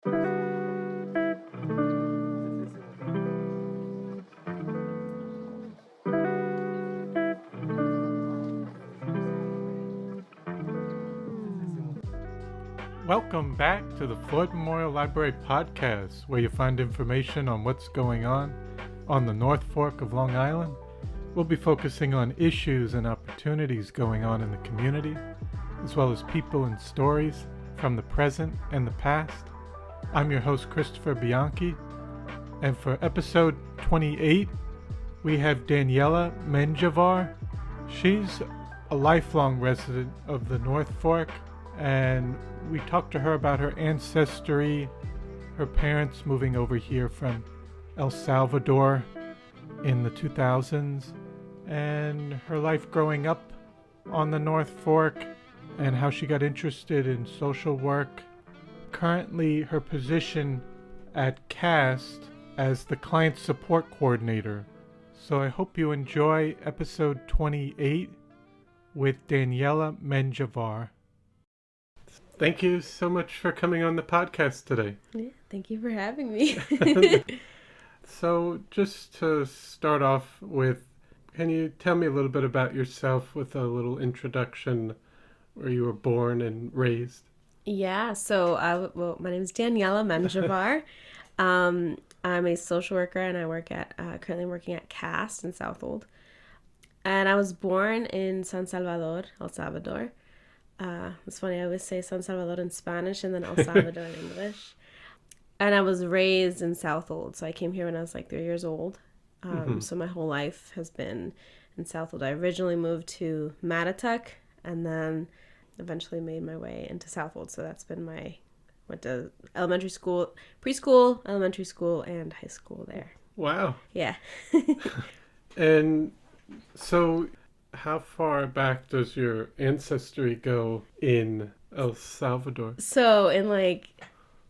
Welcome back to the Floyd Memorial Library podcast, where you find information on what's going on the North Fork of Long Island. We'll be focusing on issues and opportunities going on in the community, as well as people and stories from the present and the past. I'm your host, Christopher Bianchi, and for episode 28, we have Daniella Menjivar. She's a lifelong resident of the North Fork, and we talked to her about her ancestry, her parents moving over here from El Salvador in the 2000s, and her life growing up on the North Fork, and how she got interested in social work. Currently, her position at CAST as the Client Support Coordinator. So I hope you enjoy episode 28 with Daniella Menjivar. Thank you so much for coming on the podcast today. Yeah, thank you for having me. So just to start off with, can you tell me a little bit about yourself with a little introduction, where you were born and raised? Yeah, so my name is Daniella Menjivar. I'm a social worker, and I work at currently working at CAST in Southold. And I was born in San Salvador, El Salvador. It's funny, I always say San Salvador in Spanish and then El Salvador in English. And I was raised in Southold, so I came here when I was like 3 years old. So my whole life has been in Southold. I originally moved to Mattituck and then eventually made my way into Southold. So that's been went to elementary school, preschool, elementary school, and high school there. Wow. Yeah. And so how far back does your ancestry go in El Salvador? So in I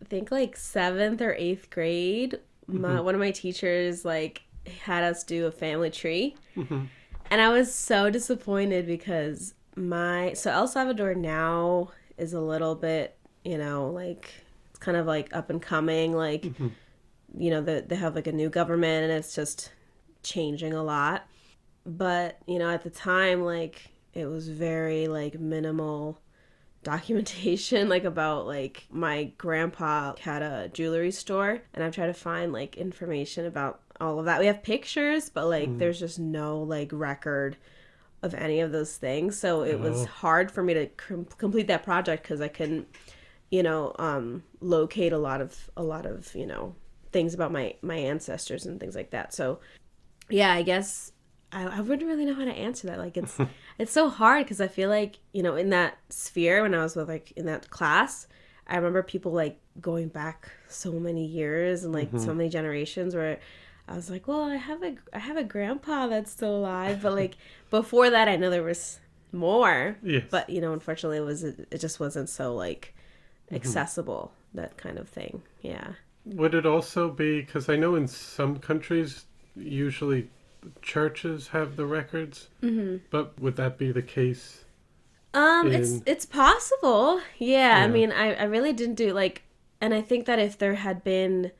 think 7th or 8th grade, one of my teachers had us do a family tree. And I was so disappointed because so El Salvador now is a little bit, it's kind of up and coming, they have a new government and it's just changing a lot. But, at the time, it was very, minimal documentation, about, my grandpa had a jewelry store, and I've tried to find, information about all of that. We have pictures, but, there's just no, record of any of those things. So it was hard for me to complete that project because I couldn't, locate a lot of, things about my ancestors and things like that. So, yeah, I guess I wouldn't really know how to answer that. It's so hard because I feel in that sphere when I was with in that class, I remember people going back so many years and so many generations where I was like, well, I have a grandpa that's still alive, but before that I know there was more. Yes. But unfortunately it just wasn't so accessible, that kind of thing. Yeah. Would it also be, because I know in some countries usually churches have the records, but would that be the case? It's possible. Yeah. I mean, I really didn't do and I think that if there had been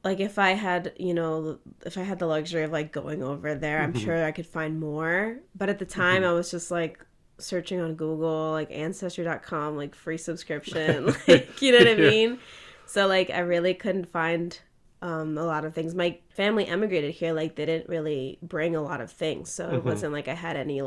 if I had the luxury of going over there, I'm sure I could find more. But at the time I was just searching on Google, ancestry.com, free subscription, you know what I mean? So I really couldn't find a lot of things. My family emigrated here, they didn't really bring a lot of things, so it wasn't I had any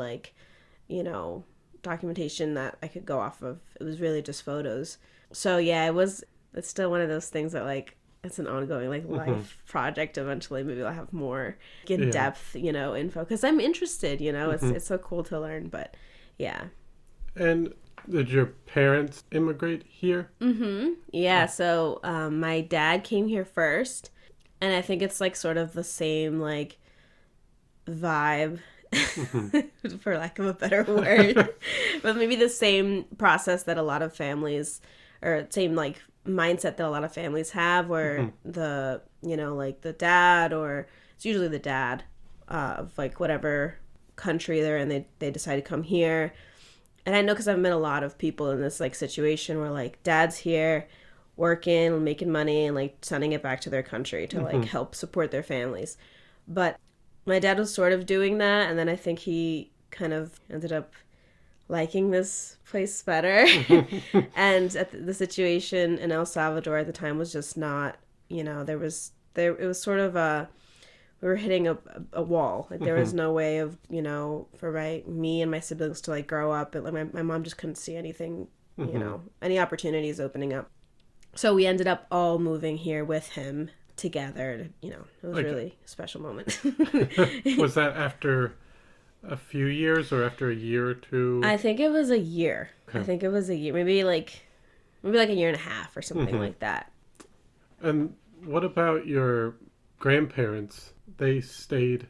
documentation that I could go off of. It was really just photos. So yeah, it's still one of those things that it's an ongoing life project. Eventually maybe I'll have more in-depth info because I'm interested. It's so cool to learn. But yeah. And did your parents immigrate here? Yeah, so my dad came here first, and I think it's sort of the same vibe, for lack of a better word, but maybe the same process that a lot of families, or same mindset that a lot of families have, where the the dad, or it's usually the dad of whatever country they're in, they decide to come here. And I know because I've met a lot of people in this situation where dad's here working, making money, and like sending it back to their country to like help support their families. But my dad was sort of doing that, and then I think he kind of ended up liking this place better. And the situation in El Salvador at the time was just not, you know, it was sort of we were hitting a wall. Like there was no way of, you know, for me and my siblings to like grow up. And like my mom just couldn't see anything, you know, any opportunities opening up. So we ended up all moving here with him together. You know, it was really a special moment. Was that after a few years or after a year or two? I think it was a year. Okay. I think it was a year, maybe like a year and a half or something like that. And what about your grandparents? They stayed?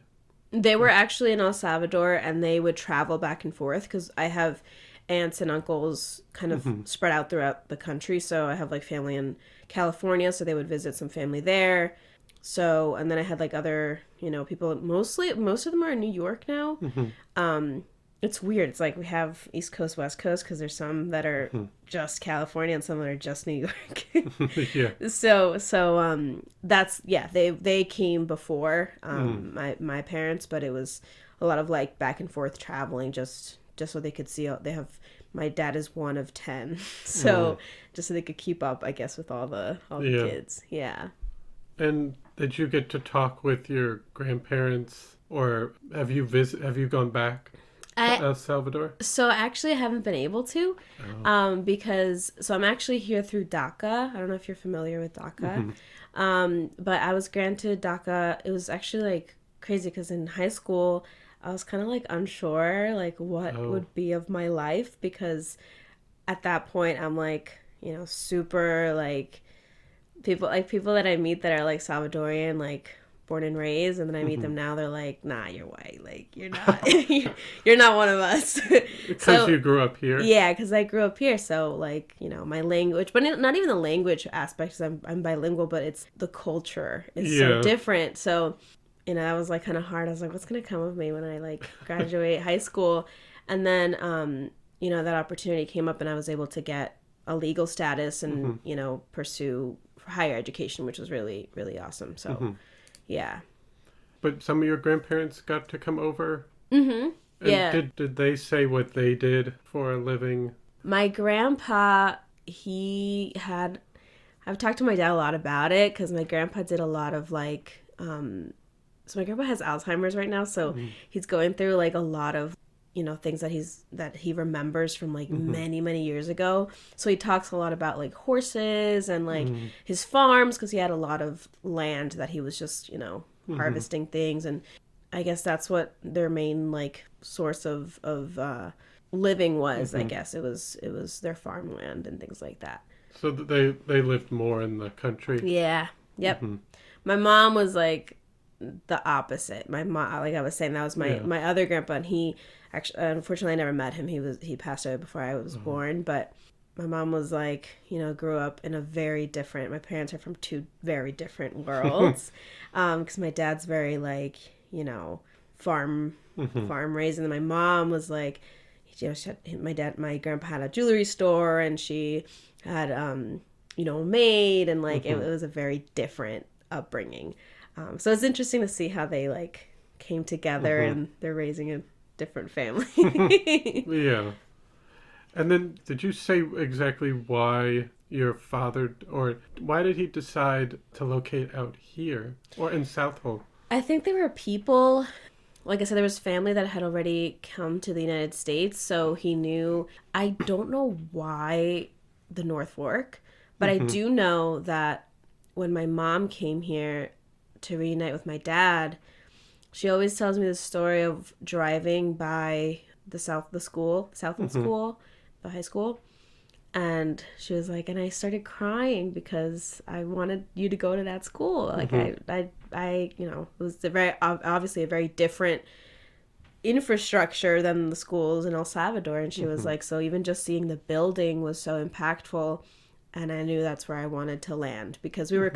They were actually in El Salvador, and they would travel back and forth because I have aunts and uncles kind of spread out throughout the country. So I have like family in California, so they would visit some family there. So, and then I had like other, you know, people, most of them are in New York now. It's weird. It's like we have East Coast, West Coast, because there's some that are just California and some that are just New York. Yeah. So that's, yeah, they came before my parents, but it was a lot of like back and forth traveling just so they could see. My dad is one of 10, so just so they could keep up, I guess, with all the kids. Yeah. And did you get to talk with your grandparents, or have you gone back to El Salvador? So actually I haven't been able to, because I'm actually here through DACA. I don't know if you're familiar with DACA, but I was granted DACA. It was actually like crazy because in high school I was kind of like unsure like what would be of my life, because at that point I'm like, you know, super like people that I meet that are like Salvadorian, like born and raised, and then I meet them now, they're like, nah, you're white, like you're not you're not one of us. Because you grew up here? Yeah, because I grew up here, so like, you know, my language, but not even the language aspect, because I'm bilingual, but it's the culture is so different. So, you know, that was like kind of hard. I was like, what's gonna come of me when I like graduate high school? And then you know, that opportunity came up and I was able to get a legal status and you know, pursue higher education, which was really, really awesome. So yeah. But some of your grandparents got to come over? And yeah. Did they say what they did for a living? My grandpa, I've talked to my dad a lot about it, because my grandpa did a lot of like, so my grandpa has Alzheimer's right now, so he's going through like a lot of, you know, things that he remembers from like many, many years ago. So he talks a lot about like horses and like his farms, because he had a lot of land that he was just, you know, harvesting things. And I guess that's what their main like source of living was. I guess it was their farmland and things like that. So they lived more in the country. Yeah. Yep. My mom was like the opposite. My mom, like I was saying, that was my other grandpa, and he actually, unfortunately, I never met him. He passed away before I was born. But my mom was like, you know, grew up in a very different. My parents are from two very different worlds. Because my dad's very like, you know, farm raised, and then my mom was like, you know, my grandpa had a jewelry store, and she had you know, a maid, and like it was a very different upbringing. So it's interesting to see how they like came together and they're raising a different family. Yeah. And then did you say exactly why your father, or why did he decide to locate out here or in Southold? I think there were people, like I said, there was family that had already come to the United States. So he knew, I don't know why the North Fork, but I do know that when my mom came here to reunite with my dad, she always tells me the story of driving by the Southold school, the high school, and she was like, and I started crying because I wanted you to go to that school. Like I you know, it was obviously a very different infrastructure than the schools in El Salvador, and she was like, so even just seeing the building was so impactful, and I knew that's where I wanted to land, because we were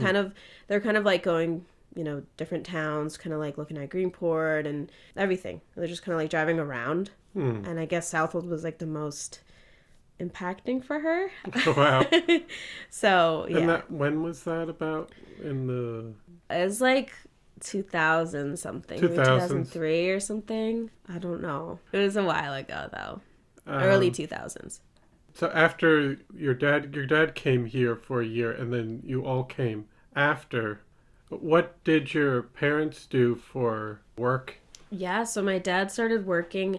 they're kind of like going, you know, different towns, kind of like looking at Greenport and everything. They're just kind of like driving around. And I guess Southold was like the most impacting for her. Wow. So, yeah. And when was that about? In the... It was like 2000 something. 2000s. 2003 or something. I don't know. It was a while ago, though. Early 2000s. So after your dad came here for a year, and then you all came after. What did your parents do for work? Yeah, so my dad started working,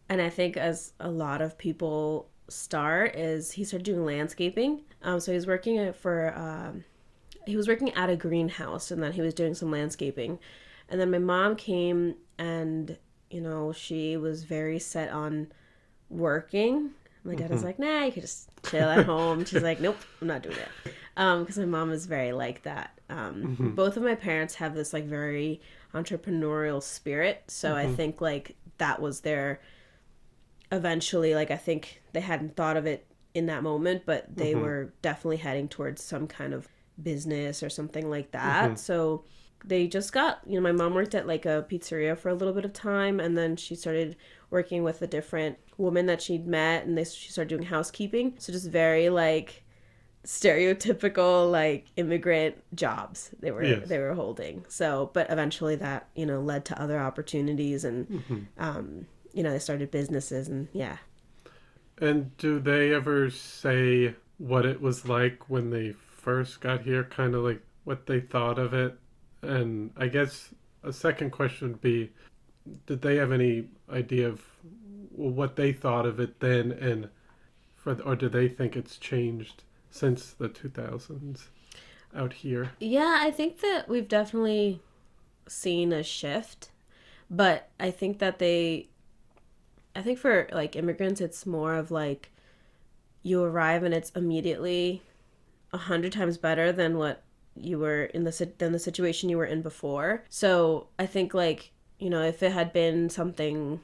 and I think as a lot of people start, is he started doing landscaping. So he was working he was working at a greenhouse, and then he was doing some landscaping. And then my mom came, and, you know, she was very set on working. My dad was like, nah, you could just chill at home. She's like, nope, I'm not doing it. Because my mom is very like that. Both of my parents have this like very entrepreneurial spirit. So I think like that was their, eventually, like I think they hadn't thought of it in that moment, but they were definitely heading towards some kind of business or something like that. So they just got, you know, my mom worked at like a pizzeria for a little bit of time, and then she started working with a different woman that she'd met, and she started doing housekeeping. So just very like stereotypical like immigrant jobs they were holding. So, but eventually that, you know, led to other opportunities, and you know, they started businesses, and yeah. And do they ever say what it was like when they first got here, kind of like what they thought of it? And I guess a second question would be, did they have any idea of what they thought of it then, and or do they think it's changed since the 2000s out here? Yeah, I think that we've definitely seen a shift, but I think that I think for like immigrants, it's more of like you arrive and it's immediately 100 times better than what you were in than the situation you were in before. So I think like, you know, if it had been something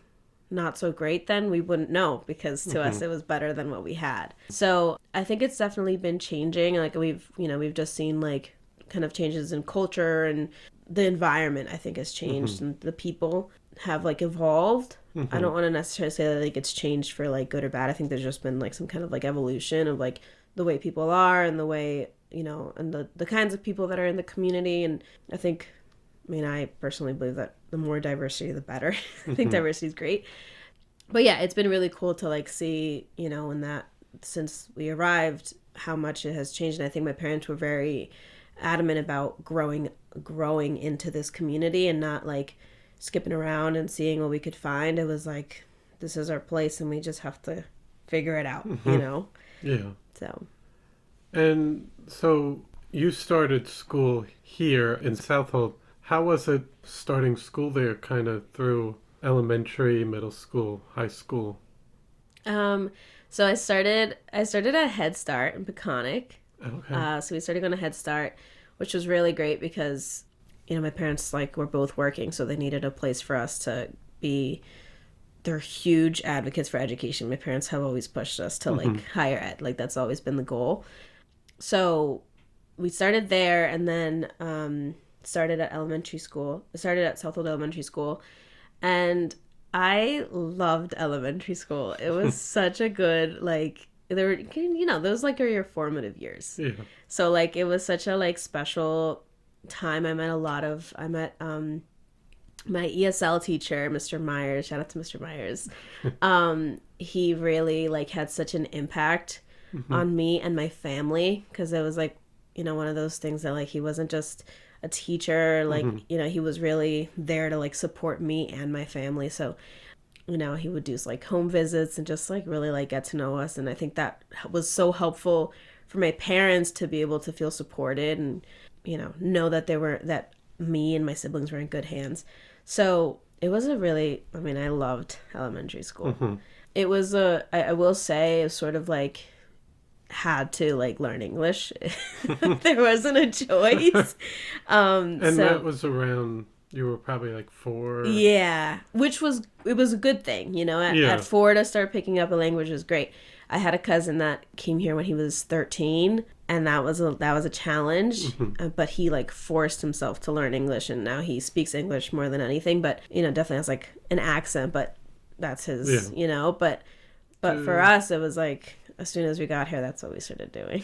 not so great, then we wouldn't know, because to us it was better than what we had. So I think it's definitely been changing. Like we've just seen like kind of changes in culture, and the environment I think has changed, and the people have like evolved. I don't want to necessarily say that like it's changed for like good or bad. I think there's just been like some kind of like evolution of like the way people are, and the way, you know, and the kinds of people that are in the community. And I think, I mean, I personally believe that the more diversity, the better. I think diversity is great. But yeah, it's been really cool to like see, you know, in that since we arrived, how much it has changed. And I think my parents were very adamant about growing into this community and not like skipping around and seeing what we could find. It was like, this is our place and we just have to figure it out, you know? Yeah. So. And so you started school here in Southold. How was it starting school there, kind of through elementary, middle school, high school? So I started at Head Start in Peconic. Okay. So we started going to Head Start, which was really great because, you know, my parents like were both working, so they needed a place for us to be. They're huge advocates for education. My parents have always pushed us to like higher ed. Like that's always been the goal. So we started there, and then started at elementary school. I started at Southold Elementary School, and I loved elementary school. It was such a good, like, there were, you know, those like are your formative years. Yeah. So like it was such a like special time. I met my ESL teacher, Mr. Myers. Shout out to Mr. Myers. He really like had such an impact on me and my family, because it was like, you know, one of those things that like he wasn't just a teacher, like, you know, he was really there to like support me and my family. So, you know, he would do like home visits and just like really like get to know us. And I think that was so helpful for my parents to be able to feel supported and, you know that me and my siblings were in good hands. So it was I loved elementary school. It was I will say, it was sort of like, had to like learn English. There wasn't a choice. And so, that was around, you were probably like 4. Yeah, it was a good thing, you know. At 4 to start picking up a language was great. I had a cousin that came here when he was 13, and that was a challenge. But he like forced himself to learn English, and now he speaks English more than anything. But, you know, definitely has like an accent, but that's his, you know. But for us, it was like as soon as we got here, that's what we started doing.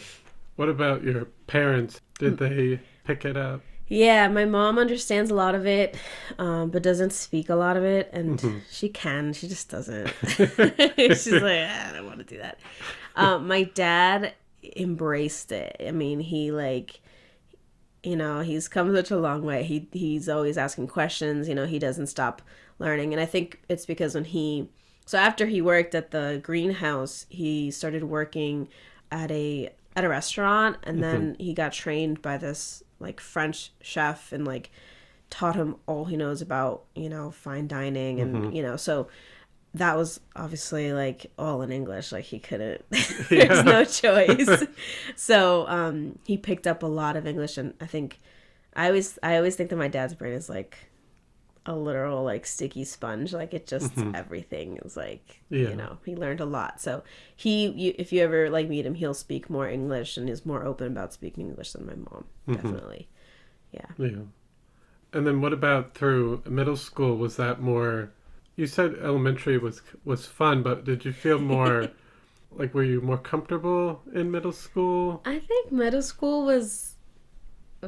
What about your parents? Did they pick it up? Yeah, my mom understands a lot of it, but doesn't speak a lot of it, and she just doesn't. She's like, I don't want to do that. My dad embraced it. I mean, he he's come such a long way. He's always asking questions. He doesn't stop learning, and I think it's because so after he worked at the greenhouse, he started working at a restaurant, and then he got trained by this like French chef and like taught him all he knows about, fine dining and, so that was obviously like all in English. Like he couldn't, there's no choice. So, he picked up a lot of English, and I always think that my dad's brain is like a literal like sticky sponge. Like it just, everything is like, he learned a lot. So if you ever like meet him, he'll speak more English and is more open about speaking English than my mom. Definitely. Yeah. And then what about through middle school? Was that more, you said elementary was fun, but did you feel more like, were you more comfortable in middle school? I think middle school was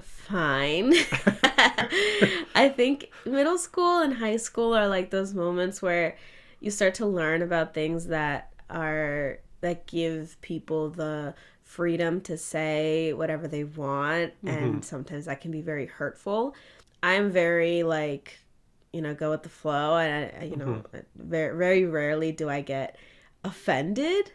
fine. I think middle school and high school are like those moments where you start to learn about things that give people the freedom to say whatever they want, and sometimes that can be very hurtful. I'm very like, go with the flow, and very, very rarely do I get offended.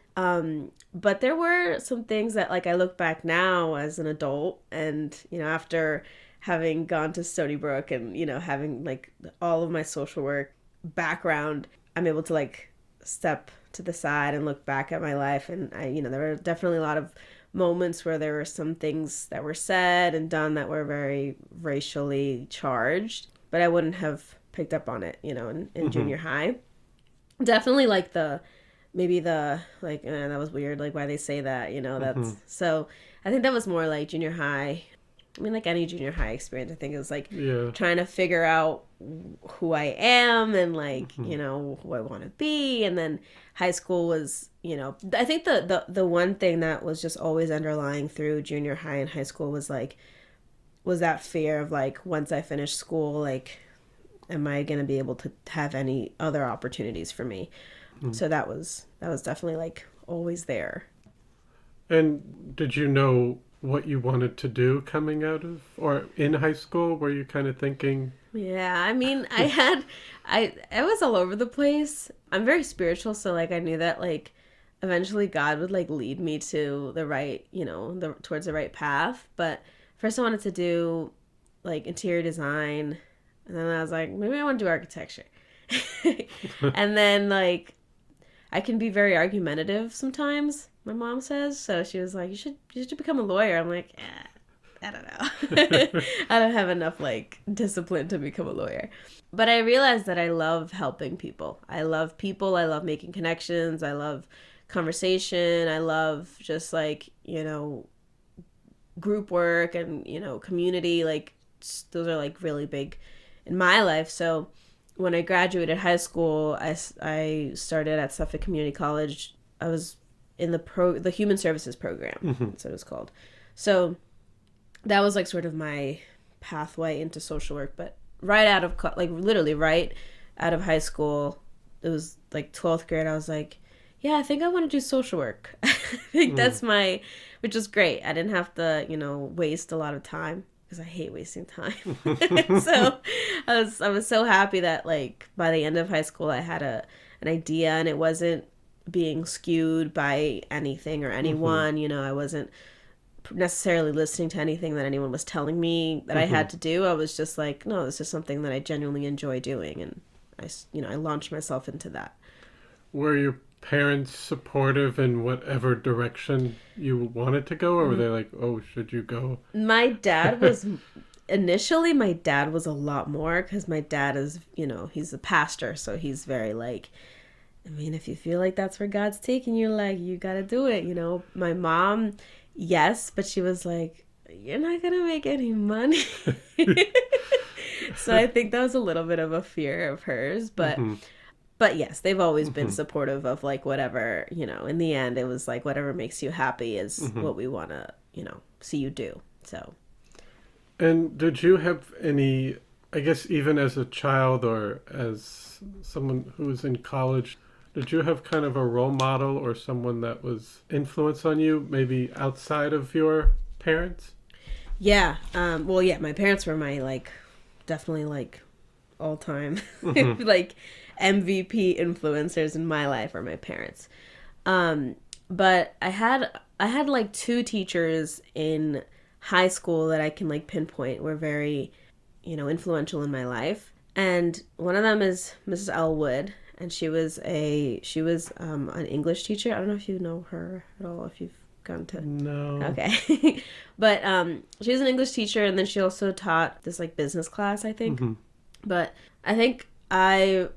But there were some things that like I look back now as an adult, and after having gone to Stonybrook and having like all of my social work background, I'm able to like step to the side and look back at my life, and there were definitely a lot of moments where there were some things that were said and done that were very racially charged, but I wouldn't have picked up on it in junior high. Definitely like that was weird, like why they say that, that's so I think that was more like junior high. I mean, like any junior high experience, I think it was like trying to figure out who I am and like, who I want to be. And then high school was, I think the one thing that was just always underlying through junior high and high school was that fear of like, once I finish school, like, am I going to be able to have any other opportunities for me? So that was definitely like always there. And did you know what you wanted to do coming out of, or in high school? Were you kind of thinking? Yeah, I mean, I was all over the place. I'm very spiritual, so like I knew that like eventually God would like lead me to the right, towards the right path. But first I wanted to do like interior design, and then I was like, maybe I want to do architecture. And then like I can be very argumentative sometimes, my mom says. So she was like, you should become a lawyer. I'm like, I don't know. I don't have enough like discipline to become a lawyer. But I realized that I love helping people. I love people. I love making connections. I love conversation. I love just like, group work and, community. Like those are like really big in my life. So when I graduated high school, I started at Suffolk Community College. I was in the Human Services program. That's what it was called. So that was like sort of my pathway into social work. But literally right out of high school, it was like 12th grade. I was like, yeah, I think I want to do social work. I think that's which was great. I didn't have to, waste a lot of time, because I hate wasting time. So I was so happy that like by the end of high school I had an idea, and it wasn't being skewed by anything or anyone. I wasn't necessarily listening to anything that anyone was telling me that I had to do. I was just like, no, this is something that I genuinely enjoy doing, and I launched myself into that. Were your parents supportive in whatever direction you wanted to go, or were they like, oh, should you go? My dad was a lot more, because my dad is, he's a pastor, so he's very like, I mean, if you feel like that's where God's taking you, like, you gotta do it, My mom, yes, but she was like, you're not gonna make any money. So I think that was a little bit of a fear of hers, but But yes, they've always been supportive of like whatever, in the end it was like whatever makes you happy is what we want to, see you do. So. And did you have any, I guess even as a child or as someone who was in college, did you have kind of a role model or someone that was influence on you, maybe outside of your parents? Yeah. Well, yeah, my parents were my like, definitely like all time, like MVP influencers in my life are my parents. But I had like two teachers in high school that I can like pinpoint were very, influential in my life. And one of them is Mrs. Elwood, and she was an English teacher. I don't know if you know her at all, if you've gone to. No. Okay. But she was an English teacher, and then she also taught this like business class, I think. But I think I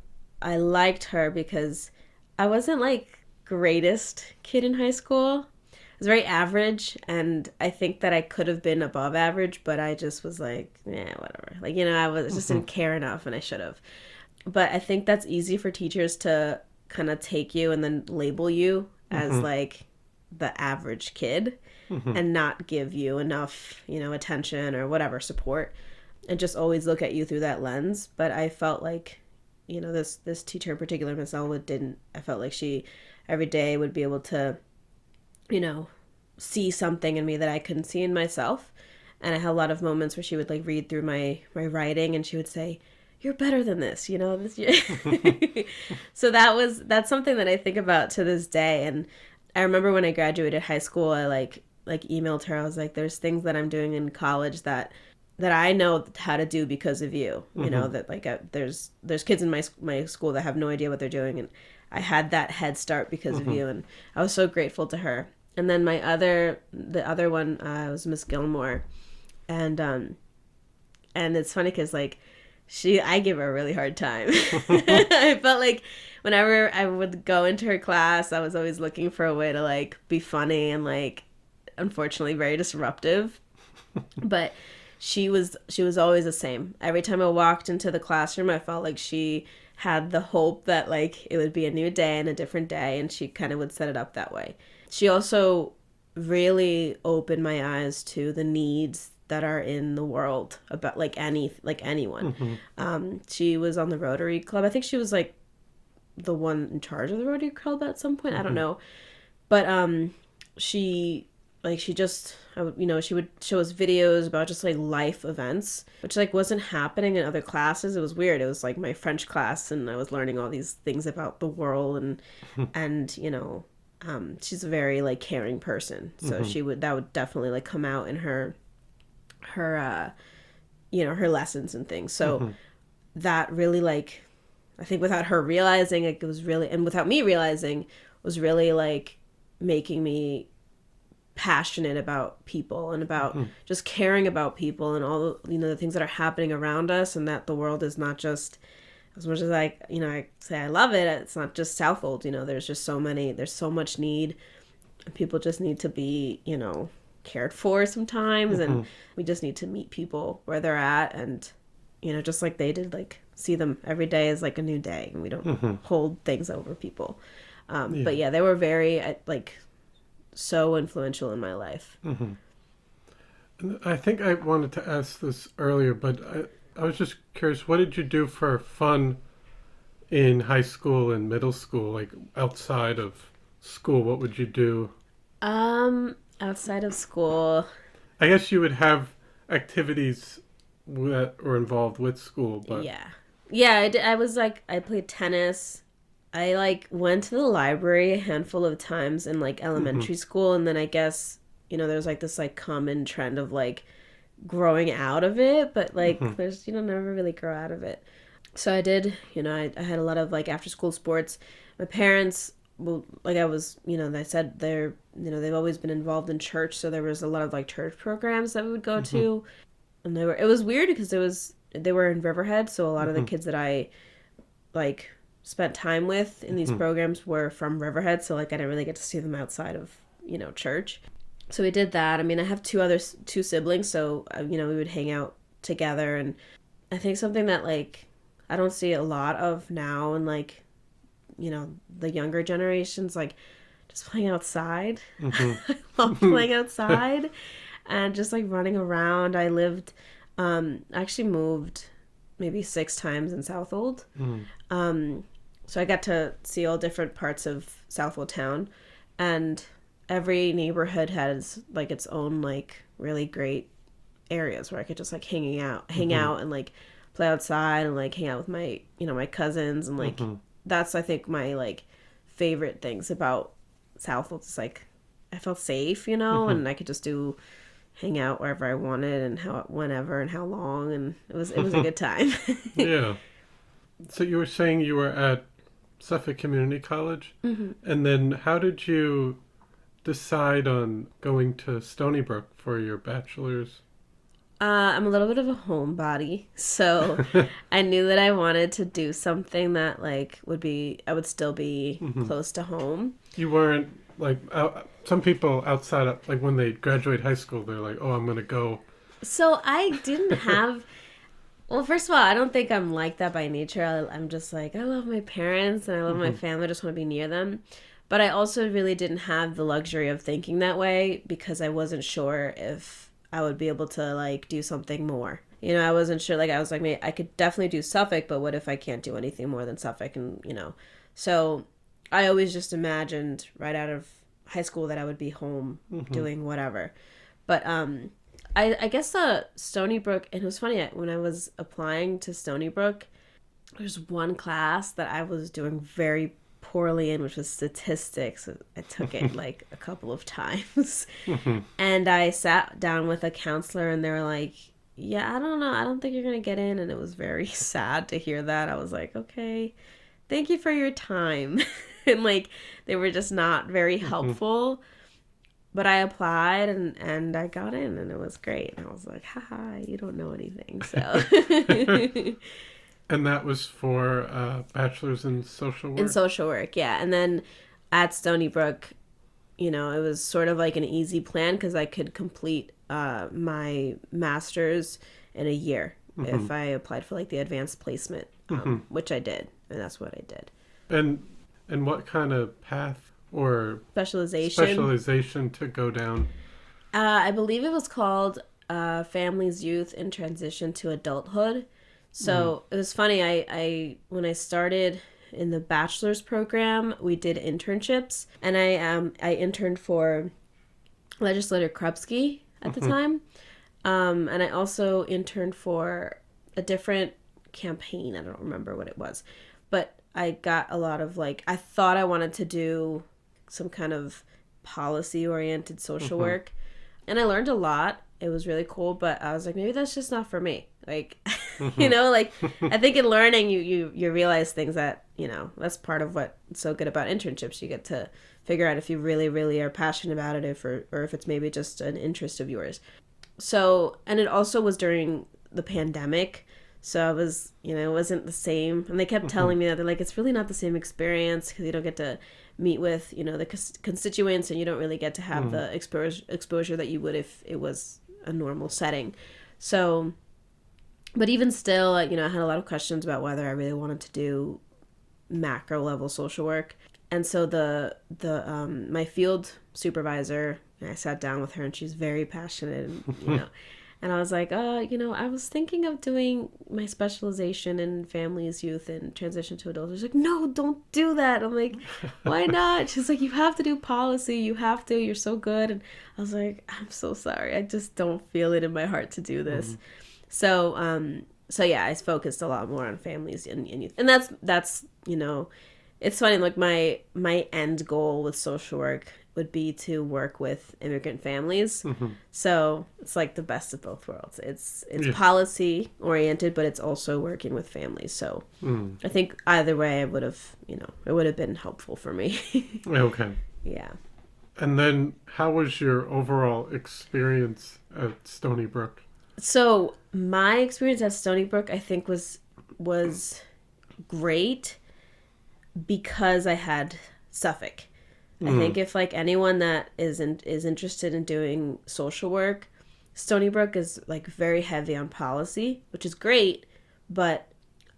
liked her because I wasn't like greatest kid in high school. I was very average, and I think that I could have been above average, but I just was like, yeah, whatever. Like, I was just didn't care enough, and I should have. But I think that's easy for teachers to kind of take you and then label you as like the average kid and not give you enough, attention or whatever support, and just always look at you through that lens. But I felt like, this teacher in particular, Miss Elwood, didn't. I felt like she every day would be able to, see something in me that I couldn't see in myself. And I had a lot of moments where she would like read through my writing, and she would say, "You're better than this," So that's something that I think about to this day. And I remember when I graduated high school, I like emailed her. I was like, "There's things that I'm doing in college that I know how to do because of you." That like there's kids in my school that have no idea what they're doing, and I had that head start because of you, and I was so grateful to her. And then the other one was Miss Gilmore, and it's funny because like I give her a really hard time. I felt like whenever I would go into her class, I was always looking for a way to like be funny and like unfortunately very disruptive. But she was always the same. Every time I walked into the classroom, I felt like she had the hope that like it would be a new day and a different day, and she kind of would set it up that way. She also really opened my eyes to the needs that are in the world about like anyone. She was on the Rotary Club. I think she was like the one in charge of the Rotary Club at some point. I don't know. But she would show us videos about just like life events, which like wasn't happening in other classes. It was weird. It was like my French class, and I was learning all these things about the world, and she's a very like caring person. So that would definitely like come out in her her lessons and things. So that really like, I think without her realizing, it was really, and without me realizing, was really like making me passionate about people and about just caring about people and all the things that are happening around us, and that the world is not just, as much as I say I love it, it's not just Southold. There's just there's so much need. People just need to be, cared for sometimes, and we just need to meet people where they're at, and just like they did, like see them every day as like a new day, and we don't hold things over people. But yeah, they were very like so influential in my life. I think I wanted to ask this earlier, but I was just curious, what did you do for fun in high school and middle school, like outside of school? What would you do? Outside of school, I guess you would have activities that were involved with school, but yeah, I played tennis. I like went to the library a handful of times in like elementary school, and then I guess there's like this like common trend of like growing out of it, but like there's never really grow out of it. So I did, I had a lot of like after school sports. My parents, well, like I was, they said they've always been involved in church, so there was a lot of like church programs that we would go to, and it was weird because they were in Riverhead, so a lot of the kids that I like spent time with in these programs were from Riverhead, so like I didn't really get to see them outside of church. So we did that. I mean, I have two siblings, so we would hang out together, and I think something that like I don't see a lot of now in like the younger generations, like just playing outside. I love playing outside and just like running around. I actually moved maybe 6 times in Southold. So I got to see all different parts of Southold town, and every neighborhood has like its own like really great areas where I could just like hang out and like play outside and like hang out with my my cousins, and like that's I think my like favorite things about Southold. It's like I felt safe, and I could just hang out wherever I wanted and whenever and how long, and it was a good time. Yeah. So you were saying you were at Suffolk Community College, and then how did you decide on going to Stonybrook for your bachelor's? I'm a little bit of a homebody, so I knew that I wanted to do something that like I would still be close to home. You weren't like some people outside of like when they graduate high school, they're like, "Oh, I'm gonna go." So I didn't have. Well, first of all, I don't think I'm like that by nature. I'm just like, I love my parents and I love my family. I just want to be near them. But I also really didn't have the luxury of thinking that way because I wasn't sure if I would be able to like do something more. I wasn't sure. Like I was like, maybe I could definitely do Suffolk, but what if I can't do anything more than Suffolk? And so I always just imagined right out of high school that I would be home doing whatever. But I guess Stonybrook, and it was funny, when I was applying to Stonybrook, there's one class that I was doing very poorly in, which was statistics. I took it like a couple of times. And I sat down with a counselor and they were like, yeah, I don't know. I don't think you're going to get in. And it was very sad to hear that. I was like, okay, thank you for your time. And like, they were just not very helpful. But I applied and I got in and it was great. And I was like, haha, you don't know anything. So. And that was for bachelor's in social work? In social work, yeah. And then at Stonybrook, it was sort of like an easy plan because I could complete my master's in a year if I applied for like the advanced placement, which I did. And that's what I did. And what kind of path or specialization to go down? I believe it was called Families, Youth, and Transition to Adulthood. So it was funny. I when I started in the bachelor's program, we did internships, and I interned for Legislator Krupski at the time, and I also interned for a different campaign. I don't remember what it was, but I got a lot of like I thought I wanted to do some kind of policy-oriented social work. And I learned a lot. It was really cool, but I was like, maybe that's just not for me. Like, like I think in learning, you realize things that, that's part of what's so good about internships. You get to figure out if you really, really are passionate about it or if it's maybe just an interest of yours. So, and it also was during the pandemic. So I was, it wasn't the same. And they kept telling me that they're like, it's really not the same experience because you don't get to meet with, the constituents and you don't really get to have the exposure that you would if it was a normal setting. So, but even still, I had a lot of questions about whether I really wanted to do macro level social work. And so my field supervisor, I sat down with her and she's very passionate and, and I was like, I was thinking of doing my specialization in families, youth, and transition to adults. She's like, no, don't do that. I'm like, why not? She's like, you have to do policy. You have to. You're so good. And I was like, I'm so sorry. I just don't feel it in my heart to do this. So yeah, I focused a lot more on families and youth. And that's it's funny. Like my end goal with social work would be to work with immigrant families. So it's like the best of both worlds. It's policy oriented, but it's also working with families. So I think either way it would have been helpful for me. Okay. Yeah. And then how was your overall experience at Stonybrook? So my experience at Stonybrook, I think was great because I had Suffolk. I think if like anyone that is interested in doing social work, Stonybrook is like very heavy on policy, which is great, but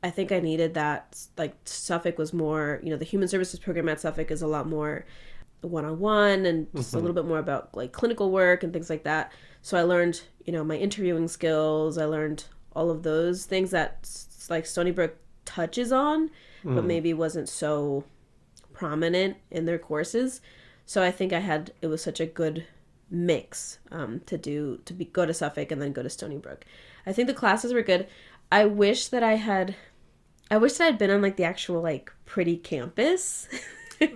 I think I needed that. Like Suffolk was more, the human services program at Suffolk is a lot more one-on-one and just a little bit more about like clinical work and things like that. So I learned, my interviewing skills. I learned all of those things that like Stonybrook touches on, but maybe wasn't so prominent in their courses. So I think it was such a good mix go to Suffolk and then go to Stonybrook. I think the classes were good. I wish that I had been on like the actual like pretty campus.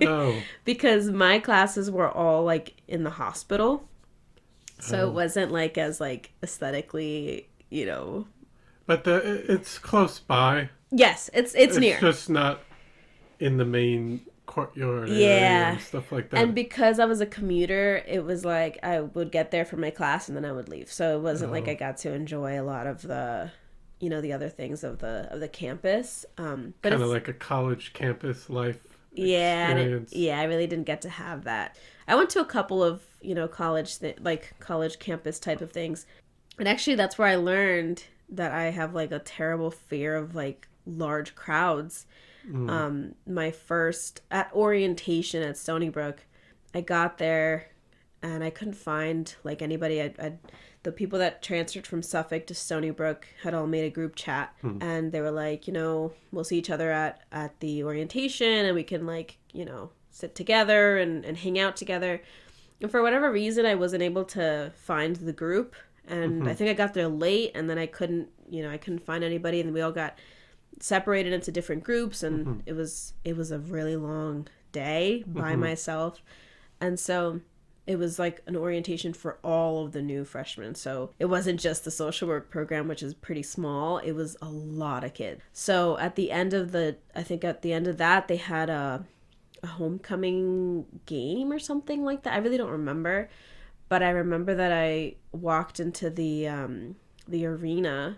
Oh. Because my classes were all like in the hospital. So it wasn't like as like aesthetically, But it's close by. Yes, it's near. It's just not in the main courtyard area and stuff like that. And because I was a commuter, it was like I would get there for my class and then I would leave. So it wasn't like I got to enjoy a lot of the the other things of the campus. But kind of like a college campus life. Yeah, I really didn't get to have that. I went to a couple of college campus type of things, and actually that's where I learned that I have like a terrible fear of like large crowds. My first at orientation at Stonybrook, I got there and I couldn't find like anybody. The people that transferred from Suffolk to Stonybrook had all made a group chat, and they were like, we'll see each other at the orientation, and we can like, sit together and hang out together. And for whatever reason, I wasn't able to find the group, and I think I got there late, and then I couldn't find anybody, and we all got separated into different groups, and it was a really long day by myself, and so it was like an orientation for all of the new freshmen. So it wasn't just the social work program, which is pretty small. It was a lot of kids. So at the end of that, they had a homecoming game or something like that. I really don't remember. But I remember that I walked into the arena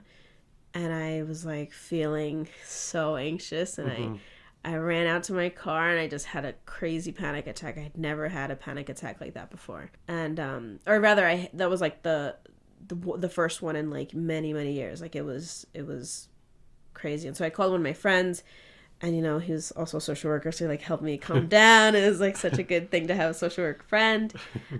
and I was like feeling so anxious, and I ran out to my car and I just had a crazy panic attack. I had never had a panic attack like that before. And, or rather that was like the first one in like many, many years. Like it was crazy. And so I called one of my friends, and, he was also a social worker. So he like helped me calm down. It was like such a good thing to have a social work friend.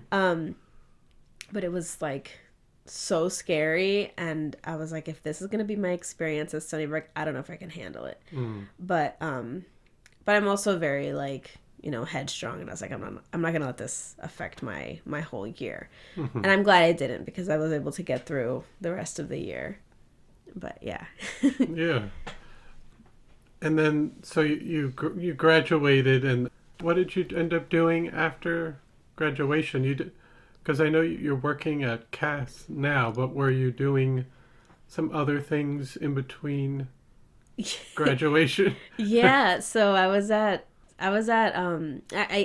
But it was like so scary, and I was like, if this is going to be my experience at Stonybrook, I don't know if I can handle it. But I'm also very like, headstrong, and I was like, I'm not going to let this affect my whole year. And I'm glad I didn't, because I was able to get through the rest of the year. But yeah. Yeah. And then, so you graduated, and what did you end up doing after graduation? You did, because I know you're working at Cass now, but were you doing some other things in between graduation? Yeah, so I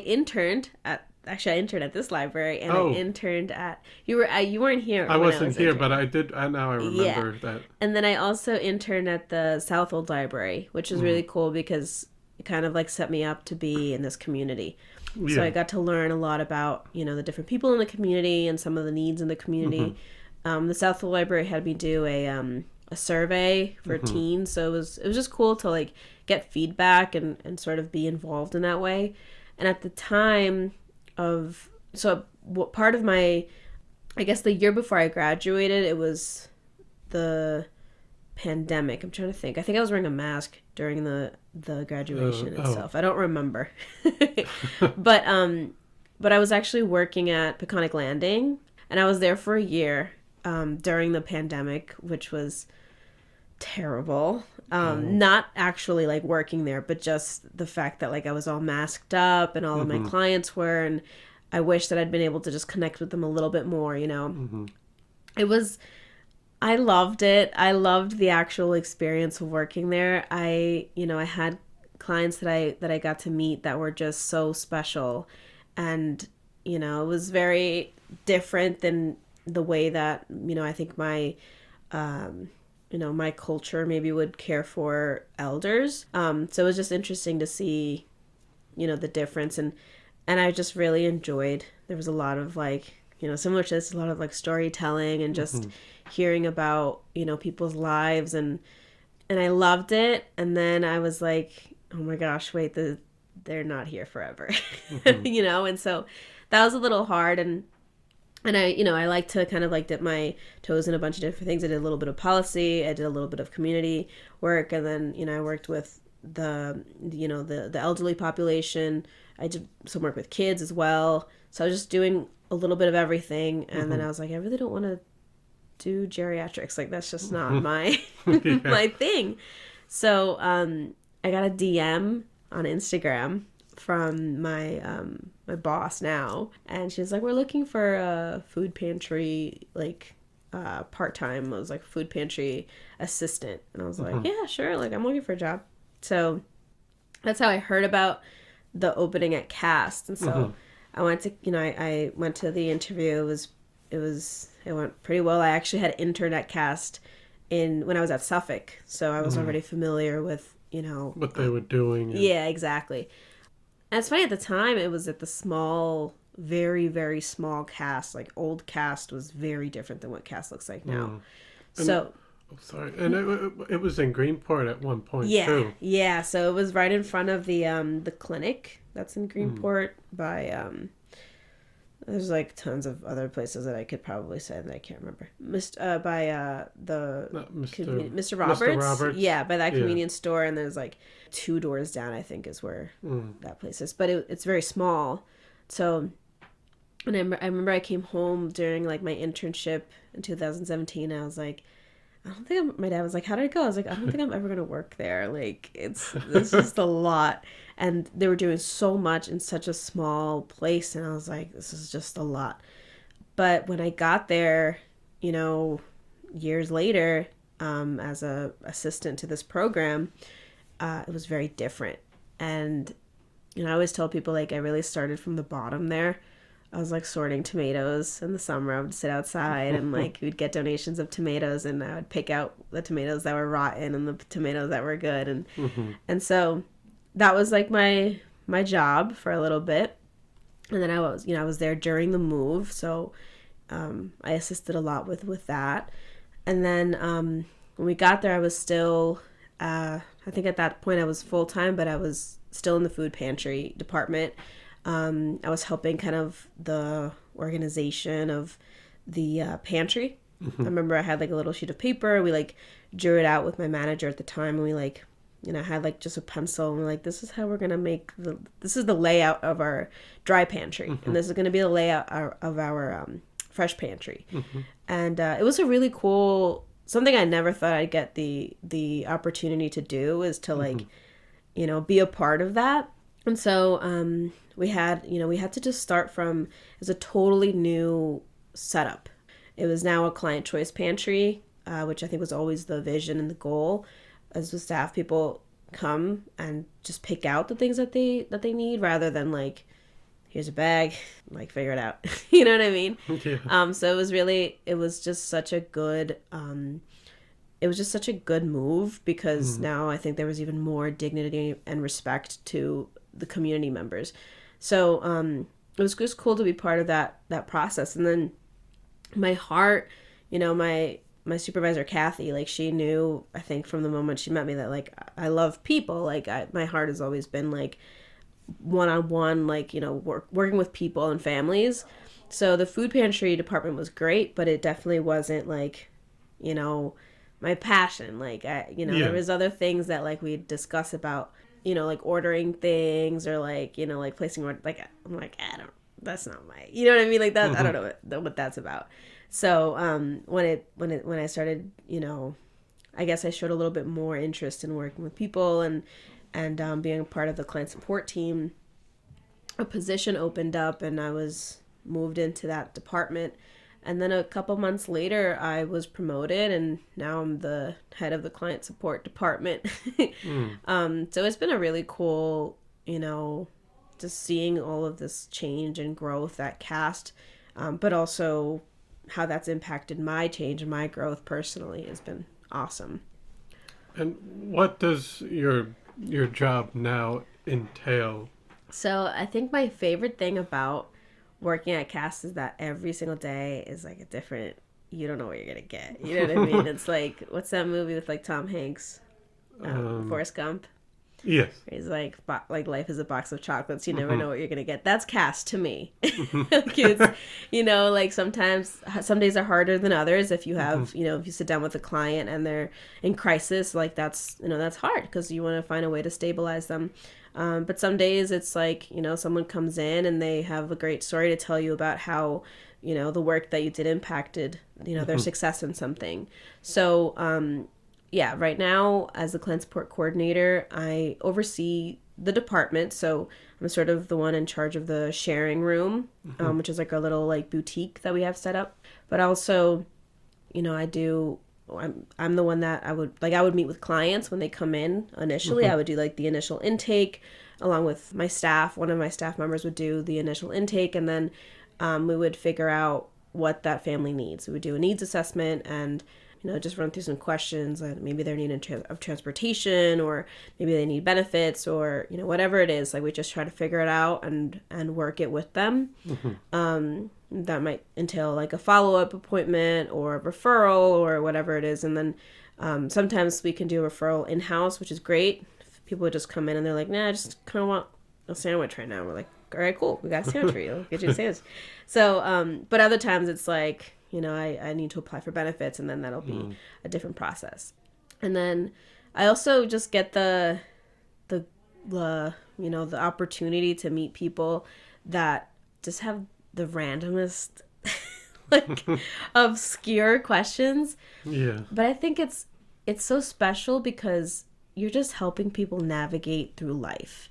interned at this library, and I interned at you weren't here. I wasn't here, but I did. Now I remember that. And then I also interned at the Southold library, which is really cool because it kind of like set me up to be in this community. Yeah. So I got to learn a lot about the different people in the community and some of the needs in the community. The Southold library had me do a survey for teens, so it was just cool to like get feedback and sort of be involved in that way. And at the time part of my, I guess the year before I graduated, it was the pandemic. I'm trying to think. I think I was wearing a mask during the graduation itself. I don't remember. But I was actually working at Peconic Landing, and I was there for a year during the pandemic, which was terrible. Not actually like working there, but just the fact that like I was all masked up and all of my clients were, and I wish that I'd been able to just connect with them a little bit more, I loved it. I loved the actual experience of working there. I had clients that I got to meet that were just so special, and it was very different than the way that I think my my culture maybe would care for elders. So it was just interesting to see the difference, and I just really enjoyed. There was a lot of like similar to this, a lot of like storytelling and just hearing about people's lives, and and I loved it. And then I was like, oh my gosh, wait, they're not here forever, you know? And so that was a little hard. And I, you know, I like to kind of like dip my toes in a bunch of different things. I did a little bit of policy. I did a little bit of community work. And then, you know, I worked with the elderly population. I did some work with kids as well. So I was just doing a little bit of everything. And then I was like, I really don't want to do geriatrics. Like, that's just not my my thing. So I got a DM on Instagram from my my boss now, and she's like, we're looking for a food pantry, like part-time. I was like, food pantry assistant. And I was like, yeah, sure, like I'm looking for a job. So that's how I heard about the opening at Cast. And so I went to, you know, I went to the interview. It went pretty well. I actually had interned at Cast when I was at Suffolk, so I was already familiar with, you know, what they were doing. Yeah, exactly. And it's funny, at the time, it was at the small, very, very small Cast. Like, old Cast was very different than what Cast looks like now. And it was in Greenport at one point, too. Yeah, so it was right in front of the clinic that's in Greenport by, there's like tons of other places that I could probably say that I can't remember. Mr. Roberts. Mr. Roberts. Yeah, by that convenience store, and there's like 2 doors down, I think, is where that place is. But it's very small. So, and I remember I came home during like my internship in 2017. And I was like, my dad was like, how did it go? I was like, I don't think I'm ever going to work there. Like, it's just a lot. And they were doing so much in such a small place. And I was like, this is just a lot. But when I got there, you know, years later, as a assistant to this program, it was very different. And, you know, I always tell people, like, I really started from the bottom there. I was like sorting tomatoes in the summer. I would sit outside and like we'd get donations of tomatoes, and I would pick out the tomatoes that were rotten and the tomatoes that were good. And so that was like my job for a little bit. And then I was there during the move. So I assisted a lot with that. And then when we got there, I was still, I think at that point I was full time, but I was still in the food pantry department. I was helping kind of the organization of the pantry. I remember I had like a little sheet of paper. We like drew it out with my manager at the time, and we like, you know, had like just a pencil, and we're like, this is how we're going to make this is the layout of our dry pantry. And this is going to be the layout of our fresh pantry. And it was a really cool, something I never thought I'd get the opportunity to do, is to like, you know, be a part of that. And so we had to just start from, it was a totally new setup. It was now a client choice pantry, which I think was always the vision and the goal, as was to have people come and just pick out the things that they need, rather than like, here's a bag, like figure it out. You know what I mean? Yeah. So it was just such a good move, because now I think there was even more dignity and respect to the community members. So it was just cool to be part of that process. And then my heart, you know, my supervisor Kathy, like, she knew, I think from the moment she met me, that like I love people. Like my heart has always been like one-on-one, like, you know, working with people and families. So the food pantry department was great, but it definitely wasn't like, you know, my passion. Like there was other things that like we'd discuss about, you know, like ordering things, or like, you know, like placing order. Like, I'm like, that's not my, you know what I mean? Like that, I don't know what that's about. So when I started, you know, I guess I showed a little bit more interest in working with people and being a part of the client support team. A position opened up, and I was moved into that department. And then a couple months later, I was promoted, and now I'm the head of the client support department. So it's been a really cool, you know, just seeing all of this change and growth at Cast, but also how that's impacted my change and my growth personally has been awesome. And what does your job now entail? So I think my favorite thing about working at Cast is that every single day is like a different, you don't know what you're gonna get, you know what I mean? It's like, what's that movie with like Tom Hanks, Forrest Gump. Yes. He's like life is a box of chocolates. You never know what you're going to get. That's cast to me. Like it's, like sometimes some days are harder than others. If you have, if you sit down with a client and they're in crisis, like that's hard because you want to find a way to stabilize them. But some days it's like, someone comes in and they have a great story to tell you about how, the work that you did impacted, their success in something. So, yeah, right now, as the client support coordinator, I oversee the department. So I'm sort of the one in charge of the sharing room, which is like a little like boutique that we have set up. But also, I'm the one that I would meet with clients when they come in initially. I would do like the initial intake along with my staff. One of my staff members would do the initial intake, and then we would figure out what that family needs. We would do a needs assessment and just run through some questions. Maybe they're needing of transportation, or maybe they need benefits, or, whatever it is. Like, we just try to figure it out and work it with them. That might entail like a follow-up appointment or a referral or whatever it is. And then sometimes we can do a referral in-house, which is great. People would just come in and they're like, nah, I just kind of want a sandwich right now. We're like, all right, cool. We got a sandwich for you. We'll get you a sandwich. So, but other times it's like, I need to apply for benefits, and then that'll be a different process. And then I also just get the opportunity to meet people that just have the randomest, like, obscure questions. Yeah. But I think it's so special because you're just helping people navigate through life.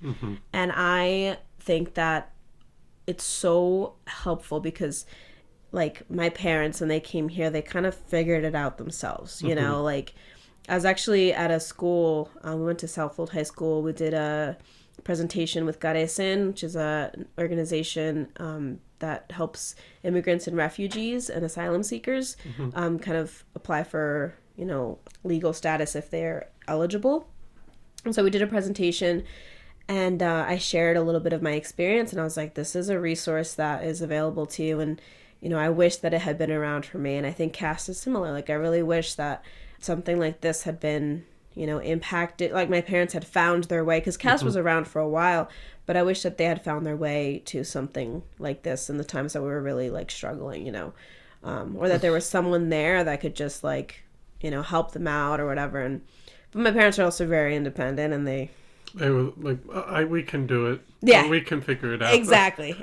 And I think that it's so helpful because, like, my parents, when they came here, they kind of figured it out themselves, like, I was actually at a school, we went to Southold High School. We did a presentation with Garesen, which is an organization that helps immigrants and refugees and asylum seekers kind of apply for, legal status if they're eligible. And so we did a presentation, and I shared a little bit of my experience, and I was like, this is a resource that is available to you, and I wish that it had been around for me. And I think CAST is similar. Like, I really wish that something like this had been, impacted. Like, my parents had found their way, because CAST was around for a while, but I wish that they had found their way to something like this in the times that we were really, like, struggling, or that there was someone there that could just, like, help them out or whatever. But my parents are also very independent, and they were like, we can do it. Yeah. Or we can figure it out. Exactly.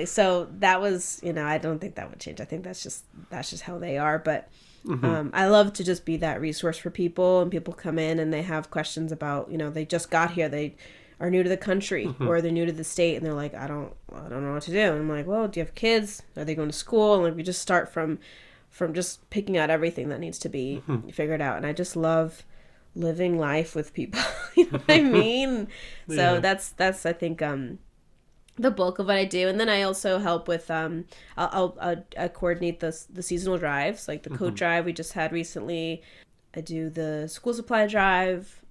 So that was, I don't think that would change. I think that's just how they are. But I love to just be that resource for people, and people come in and they have questions about, they just got here. They are new to the country or they're new to the state, and they're like, I don't know what to do. And I'm like, well, do you have kids? Are they going to school? And like, we just start from just picking out everything that needs to be figured out. And I just love living life with people. You know what I mean? So that's I think the bulk of what I do. And then I also help with I'll coordinate the seasonal drives, like the coat drive we just had recently. I do the school supply drive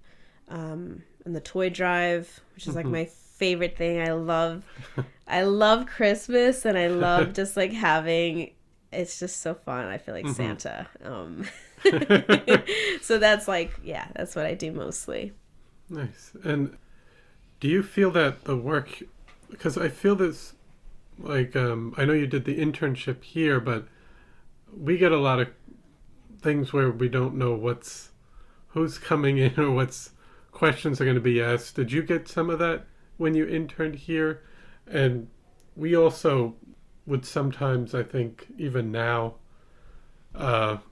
and the toy drive, which is like my favorite thing. I love Christmas, and I love just like having, it's just so fun. I feel like Santa. So that's like, that's what I do mostly. Nice. And do you feel that the work, because I feel this, like, I know you did the internship here, but we get a lot of things where we don't know who's coming in or what's questions are going to be asked. Did you get some of that when you interned here? And we also would sometimes, I think, even now,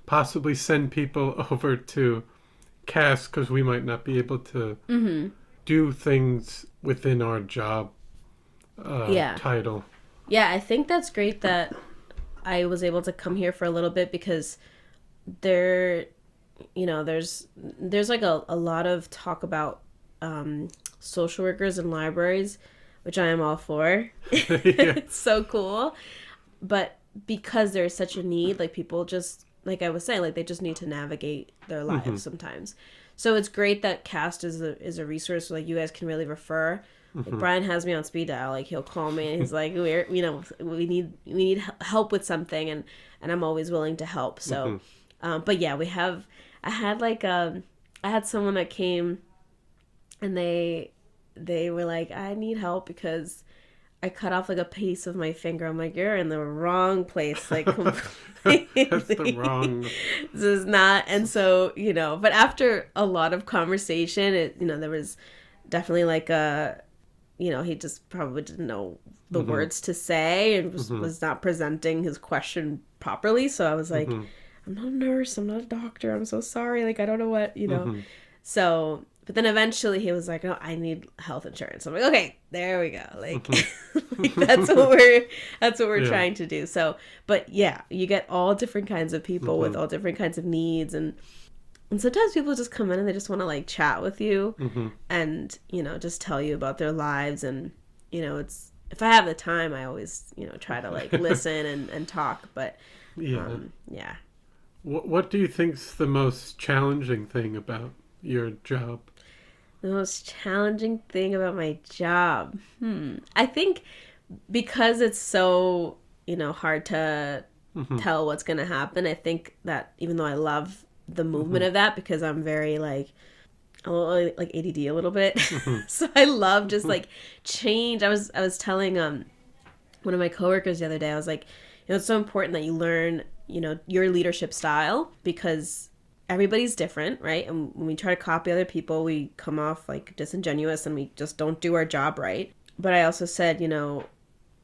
possibly send people over to CAST because we might not be able to do things within our job title. Yeah, I think that's great that I was able to come here for a little bit, because there's like a lot of talk about social workers in libraries, which I am all for. It's so cool. But because there's such a need, like, people just, like I was saying, like, they just need to navigate their lives sometimes. So it's great that CAST is a resource where, like, you guys can really refer. Like, Brian has me on speed dial. Like, he'll call me and he's like, we need help with something, and I'm always willing to help. So, but yeah, I had like I had someone that came and they were like, I need help because I cut off like a piece of my finger. I'm like, you're in the wrong place, like completely. That's the wrong. This is not. And so, but after a lot of conversation, there was definitely like he just probably didn't know the words to say and was not presenting his question properly. So I was like, I'm not a nurse. I'm not a doctor. I'm so sorry. Like, I don't know what. So, but then eventually he was like, "No, I need health insurance." I'm like, "Okay, there we go." Like, like that's what we're trying to do. So, but yeah, you get all different kinds of people with all different kinds of needs, and sometimes people just come in and they just want to like chat with you, and just tell you about their lives, and it's if I have the time, I always try to like listen and talk, but yeah. What do you think's the most challenging thing about your job? The most challenging thing about my job? I think because it's so, hard to tell what's going to happen, I think that even though I love the movement of that because I'm very like a little like ADD a little bit. So I love just like change. I was telling one of my coworkers the other day, I was like, it's so important that you learn, your leadership style because everybody's different, right? And when we try to copy other people, we come off like disingenuous and we just don't do our job right. But I also said, and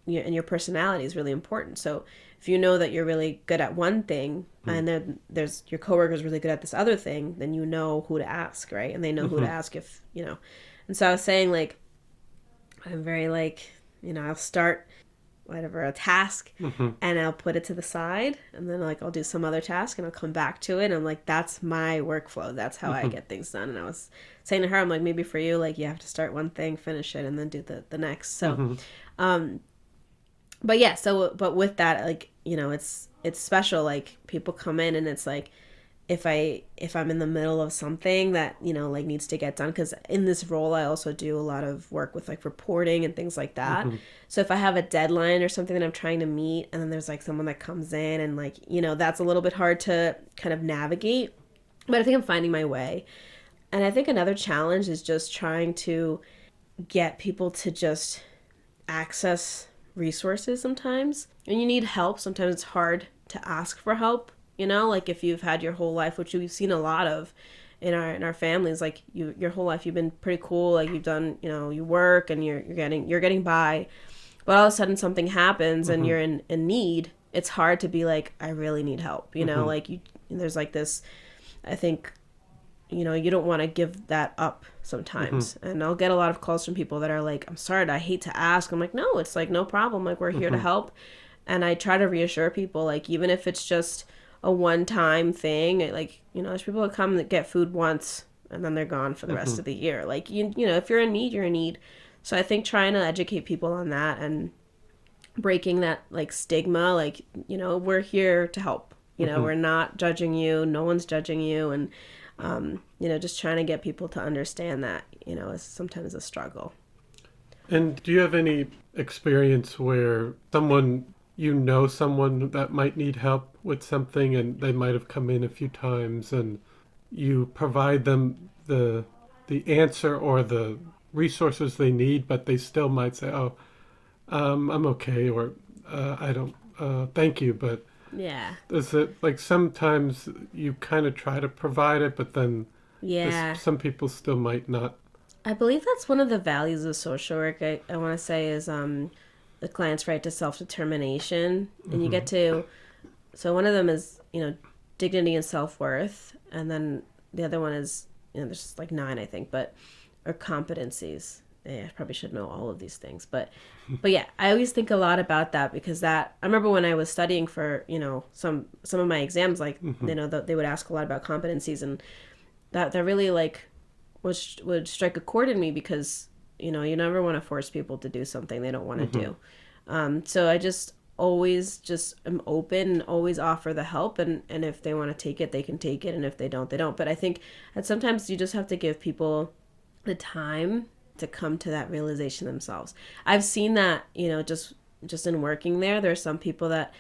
your personality is really important. So if you know that you're really good at one thing and then there's your coworker's really good at this other thing, then you know who to ask, right? And they know who to ask if, And so I was saying like, I'm very like, I'll start whatever, a task, and I'll put it to the side, and then like I'll do some other task and I'll come back to it, and I'm like, that's my workflow, that's how I get things done. And I was saying to her, I'm like, maybe for you, like you have to start one thing, finish it, and then do the next. So but yeah, but with that, like, it's special, like people come in and it's like if I'm in the middle of something that like needs to get done, because in this role I also do a lot of work with like reporting and things like that. So if I have a deadline or something that I'm trying to meet, and then there's like someone that comes in and like that's a little bit hard to kind of navigate, but I think I'm finding my way. And I think another challenge is just trying to get people to just access resources sometimes. When you need help, sometimes it's hard to ask for help. Like if you've had your whole life, which we've seen a lot of in our families, like your whole life you've been pretty cool, like you've done, you work and you're getting by, but all of a sudden something happens and you're in need. It's hard to be like, I really need help, like there's like this, I think, you don't want to give that up sometimes. And I'll get a lot of calls from people that are like, I'm sorry, I hate to ask. I'm like, no, it's like no problem, like we're here to help. And I try to reassure people, like even if it's just a one-time thing, like there's people that come that get food once and then they're gone for the rest of the year. Like if you're in need, you're in need. So I think trying to educate people on that and breaking that like stigma, like we're here to help. We're not judging you, no one's judging you, and just trying to get people to understand that is sometimes a struggle. And do you have any experience where someone that might need help with something and they might have come in a few times and you provide them the answer or the resources they need, but they still might say, I'm okay, or I don't, thank you, but yeah, is it like sometimes you kind of try to provide it, but then some people still might not? I believe that's one of the values of social work, I want to say, is the client's right to self-determination. And you get to, so one of them is, dignity and self-worth. And then the other one is, there's like 9, I think, or competencies. I probably should know all of these things. But yeah, I always think a lot about that because I remember when I was studying for, some of my exams, like, they would ask a lot about competencies, and that really like would strike a chord in me because you never want to force people to do something they don't want to do. So I just always am open and always offer the help. And if they want to take it, they can take it. And if they don't, they don't. But I think that sometimes you just have to give people the time to come to that realization themselves. I've seen that, just in working there's some people that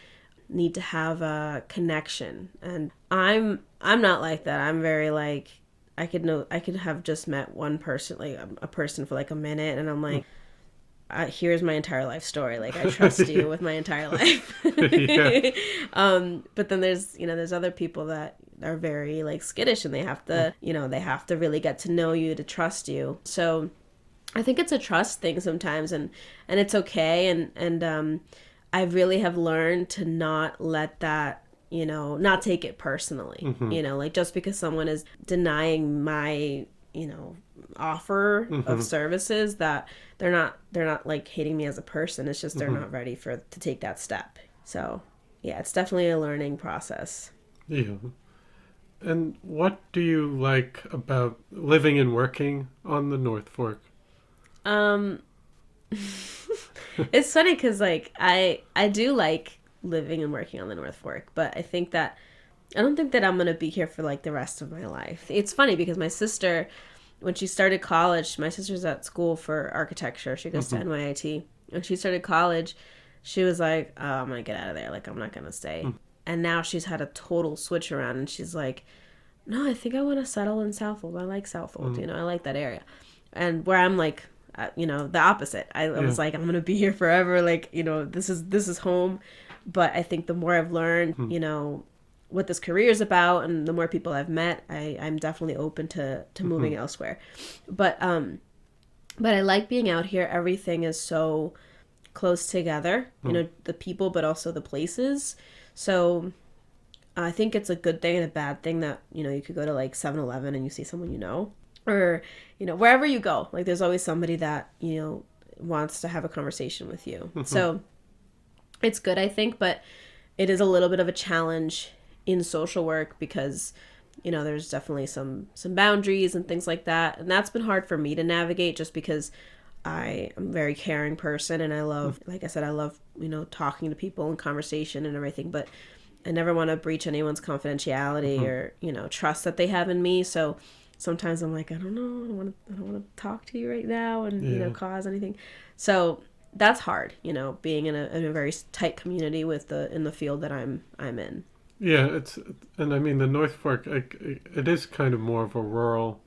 need to have a connection. And I'm not like that. I'm very like, I could have just met one person, like a person for like a minute, and I'm like, here's my entire life story. Like, I trust you with my entire life. Yeah. But then there's other people that are very like skittish, and they have to, they have to really get to know you to trust you. So I think it's a trust thing sometimes, and it's okay. And I really have learned to not let that, not take it personally. Like, just because someone is denying my, offer of services, that they're not like hating me as a person. It's just they're not ready to take that step. So yeah, it's definitely a learning process. Yeah. And what do you like about living and working on the North Fork? It's funny because like I do like living and working on the North Fork, but I don't think that I'm gonna be here for like the rest of my life. It's funny because my sister, when she started college, my sister's at school for architecture. She goes to NYIT. When she started college, she was like, "Oh, I'm gonna get out of there. Like, I'm not gonna stay." And now she's had a total switch around, and she's like, "No, I think I want to settle in Southold. I like Southold. I like that area." And where I'm like, the opposite. I was like, I'm gonna be here forever. Like, this is home. But I think the more I've learned, what this career is about, and the more people I've met, I'm definitely open to moving elsewhere. But I like being out here. Everything is so close together, the people, but also the places. So I think it's a good thing and a bad thing that, you could go to like 7-Eleven and you see someone or, wherever you go, like there's always somebody that, wants to have a conversation with you. So it's good, I think, but it is a little bit of a challenge in social work because, there's definitely some boundaries and things like that. And that's been hard for me to navigate just because I am a very caring person and I love, like I said, I love, talking to people and conversation and everything, but I never want to breach anyone's confidentiality or, trust that they have in me. So sometimes I'm like, I don't know, I don't want to talk to you right now and, cause anything. So that's hard, being in a very tight community in the field that I'm in. Yeah, and I mean the North Fork, it is kind of more of a rural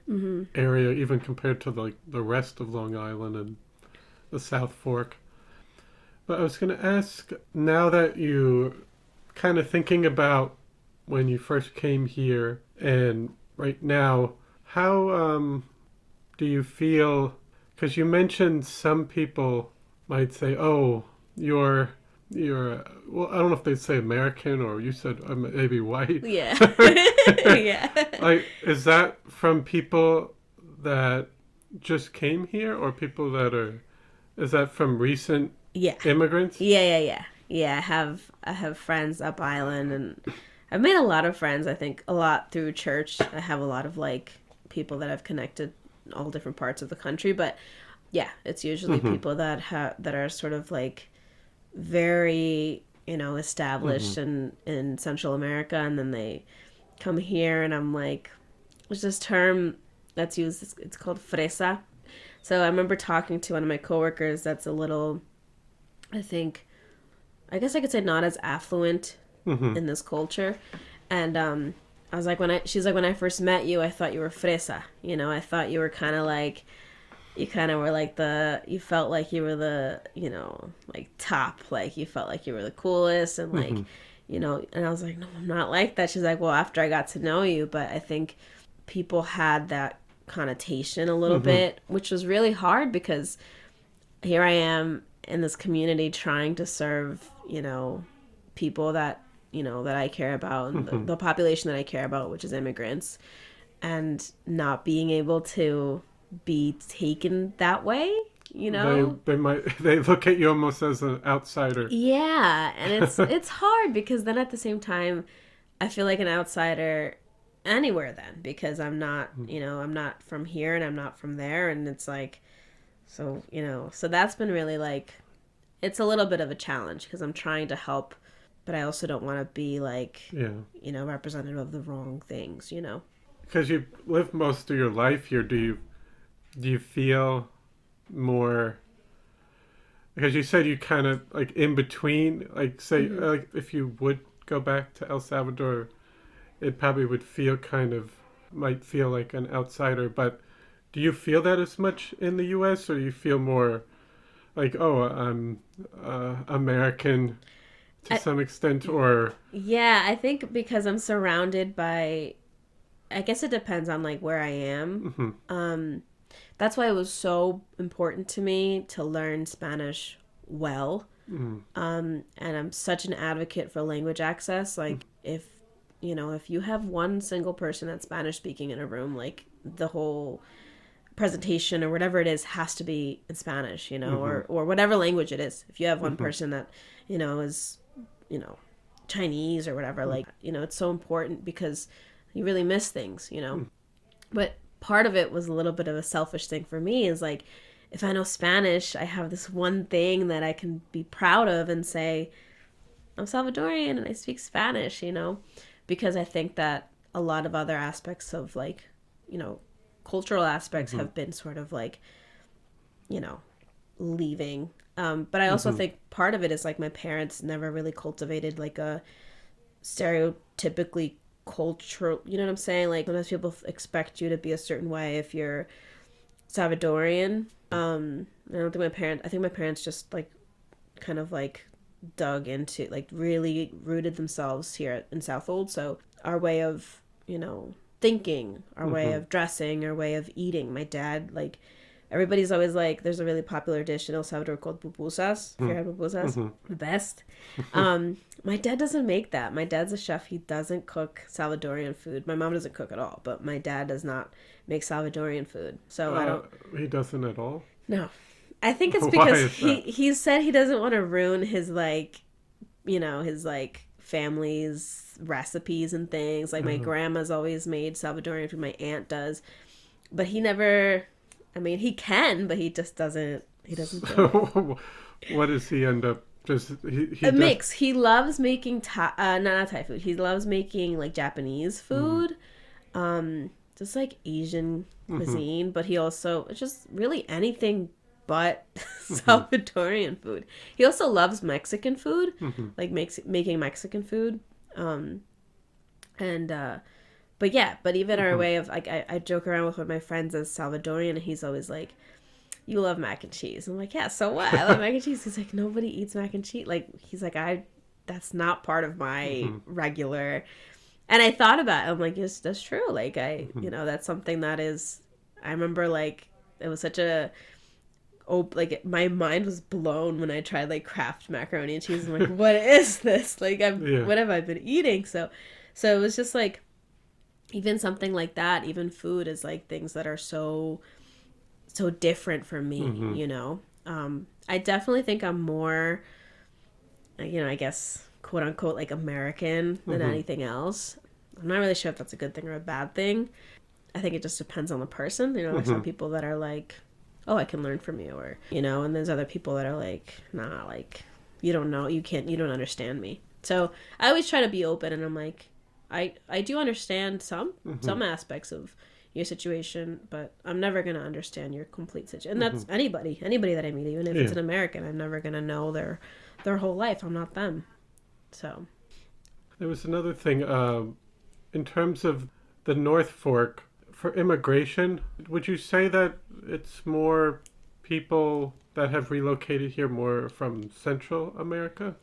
area, even compared to the rest of Long Island and the South Fork. But I was going to ask, now that you kind of thinking about when you first came here and right now, how do you feel? Because you mentioned some people might say, "Oh, you're." Well, I don't know if they'd say American or you said maybe white. Yeah. Yeah. Like, is that from people that just came here or people is that from recent immigrants? Yeah. I have friends up island and I've made a lot of friends, I think a lot through church. I have a lot of like people that I've connected in all different parts of the country, but yeah, it's usually people that are sort of like very established in Central America, and then they come here and I'm like, there's this term that's used, it's called fresa. So I remember talking to one of my coworkers that's a little, I guess I could say not as affluent in this culture, and I was like, she's like, when I first met you I thought you were fresa, I thought you were kind of like, you kind of were like you felt like you were the, like top, like you felt like you were the coolest and like, and I was like, no, I'm not like that. She's like, well, after I got to know you, but I think people had that connotation a little bit, which was really hard because here I am in this community trying to serve, people that, that I care about and the population that I care about, which is immigrants, and not being able to be taken that way, they look at you almost as an outsider. Yeah, and it's hard because then at the same time I feel like an outsider anywhere then because I'm not I'm not from here and I'm not from there, and it's like so that's been really like, it's a little bit of a challenge because I'm trying to help, but I also don't want to be like representative of the wrong things, because you lived most of your life here. Do you feel more, because you said you kind of like in between, like say like if you would go back to El Salvador, it probably would feel kind of might feel like an outsider, but do you feel that as much in the U.S., or you feel more like, oh, I'm American to some extent, or... Yeah, I think because I'm surrounded by, I guess it depends on like where I am. That's why it was so important to me to learn Spanish well. And I'm such an advocate for language access. Like if you have one single person that's Spanish speaking in a room, like the whole presentation or whatever it is has to be in Spanish, or whatever language it is. If you have one person that, is, Chinese or whatever, like, it's so important because you really miss things, But part of it was a little bit of a selfish thing for me is like, if I know Spanish, I have this one thing that I can be proud of and say, I'm Salvadorian and I speak Spanish, because I think that a lot of other aspects of like, cultural aspects have been sort of like, leaving. But I also think part of it is like my parents never really cultivated like a stereotypically cultural, you know what I'm saying? Like sometimes people expect you to be a certain way if you're Salvadorian. I think my parents just like kind of like dug into, like really rooted themselves here in Southold. So our way of, thinking, our way of dressing, our way of eating. My dad, like, everybody's always like, there's a really popular dish in El Salvador called pupusas. If you had pupusas, the best. My dad doesn't make that. My dad's a chef. He doesn't cook Salvadorian food. My mom doesn't cook at all, but my dad does not make Salvadorian food. So I don't. He doesn't at all? No. I think it's because he said he doesn't want to ruin his like, his like family's recipes and things. Like my grandma's always made Salvadorian food. My aunt does, but he never. I mean, he can, but he just doesn't. He doesn't. So, what does he end up? Just a mix. He loves making not Thai food. He loves making like Japanese food, just like Asian cuisine. But he also just really anything but Salvadorian food. He also loves Mexican food, like making Mexican food. But even our way of like, I joke around with one of my friends as Salvadorian, and he's always like, you love mac and cheese. I'm like, yeah, so what? I love mac and cheese. He's like, nobody eats mac and cheese. Like, he's like, that's not part of my regular. And I thought about it. I'm like, yes, that's true. Like, that's something that is, I remember like, it was such a, like my mind was blown when I tried like Kraft macaroni and cheese. I'm like, what is this? Like, what have I been eating? So it was just like, even something like that, even food is like things that are so different for me, I definitely think I'm more, I guess, quote unquote, like American than anything else. I'm not really sure if that's a good thing or a bad thing. I think it just depends on the person. There's some people that are like, oh, I can learn from you, or, and there's other people that are like, nah, like, you don't know, you don't understand me. So I always try to be open, and I'm like, I do understand some aspects of your situation, but I'm never going to understand your complete situation. And that's anybody that I meet, even if it's an American, I'm never going to know their whole life. I'm not them. So there was another thing, in terms of the North Fork for immigration, would you say that it's more people that have relocated here more from Central America?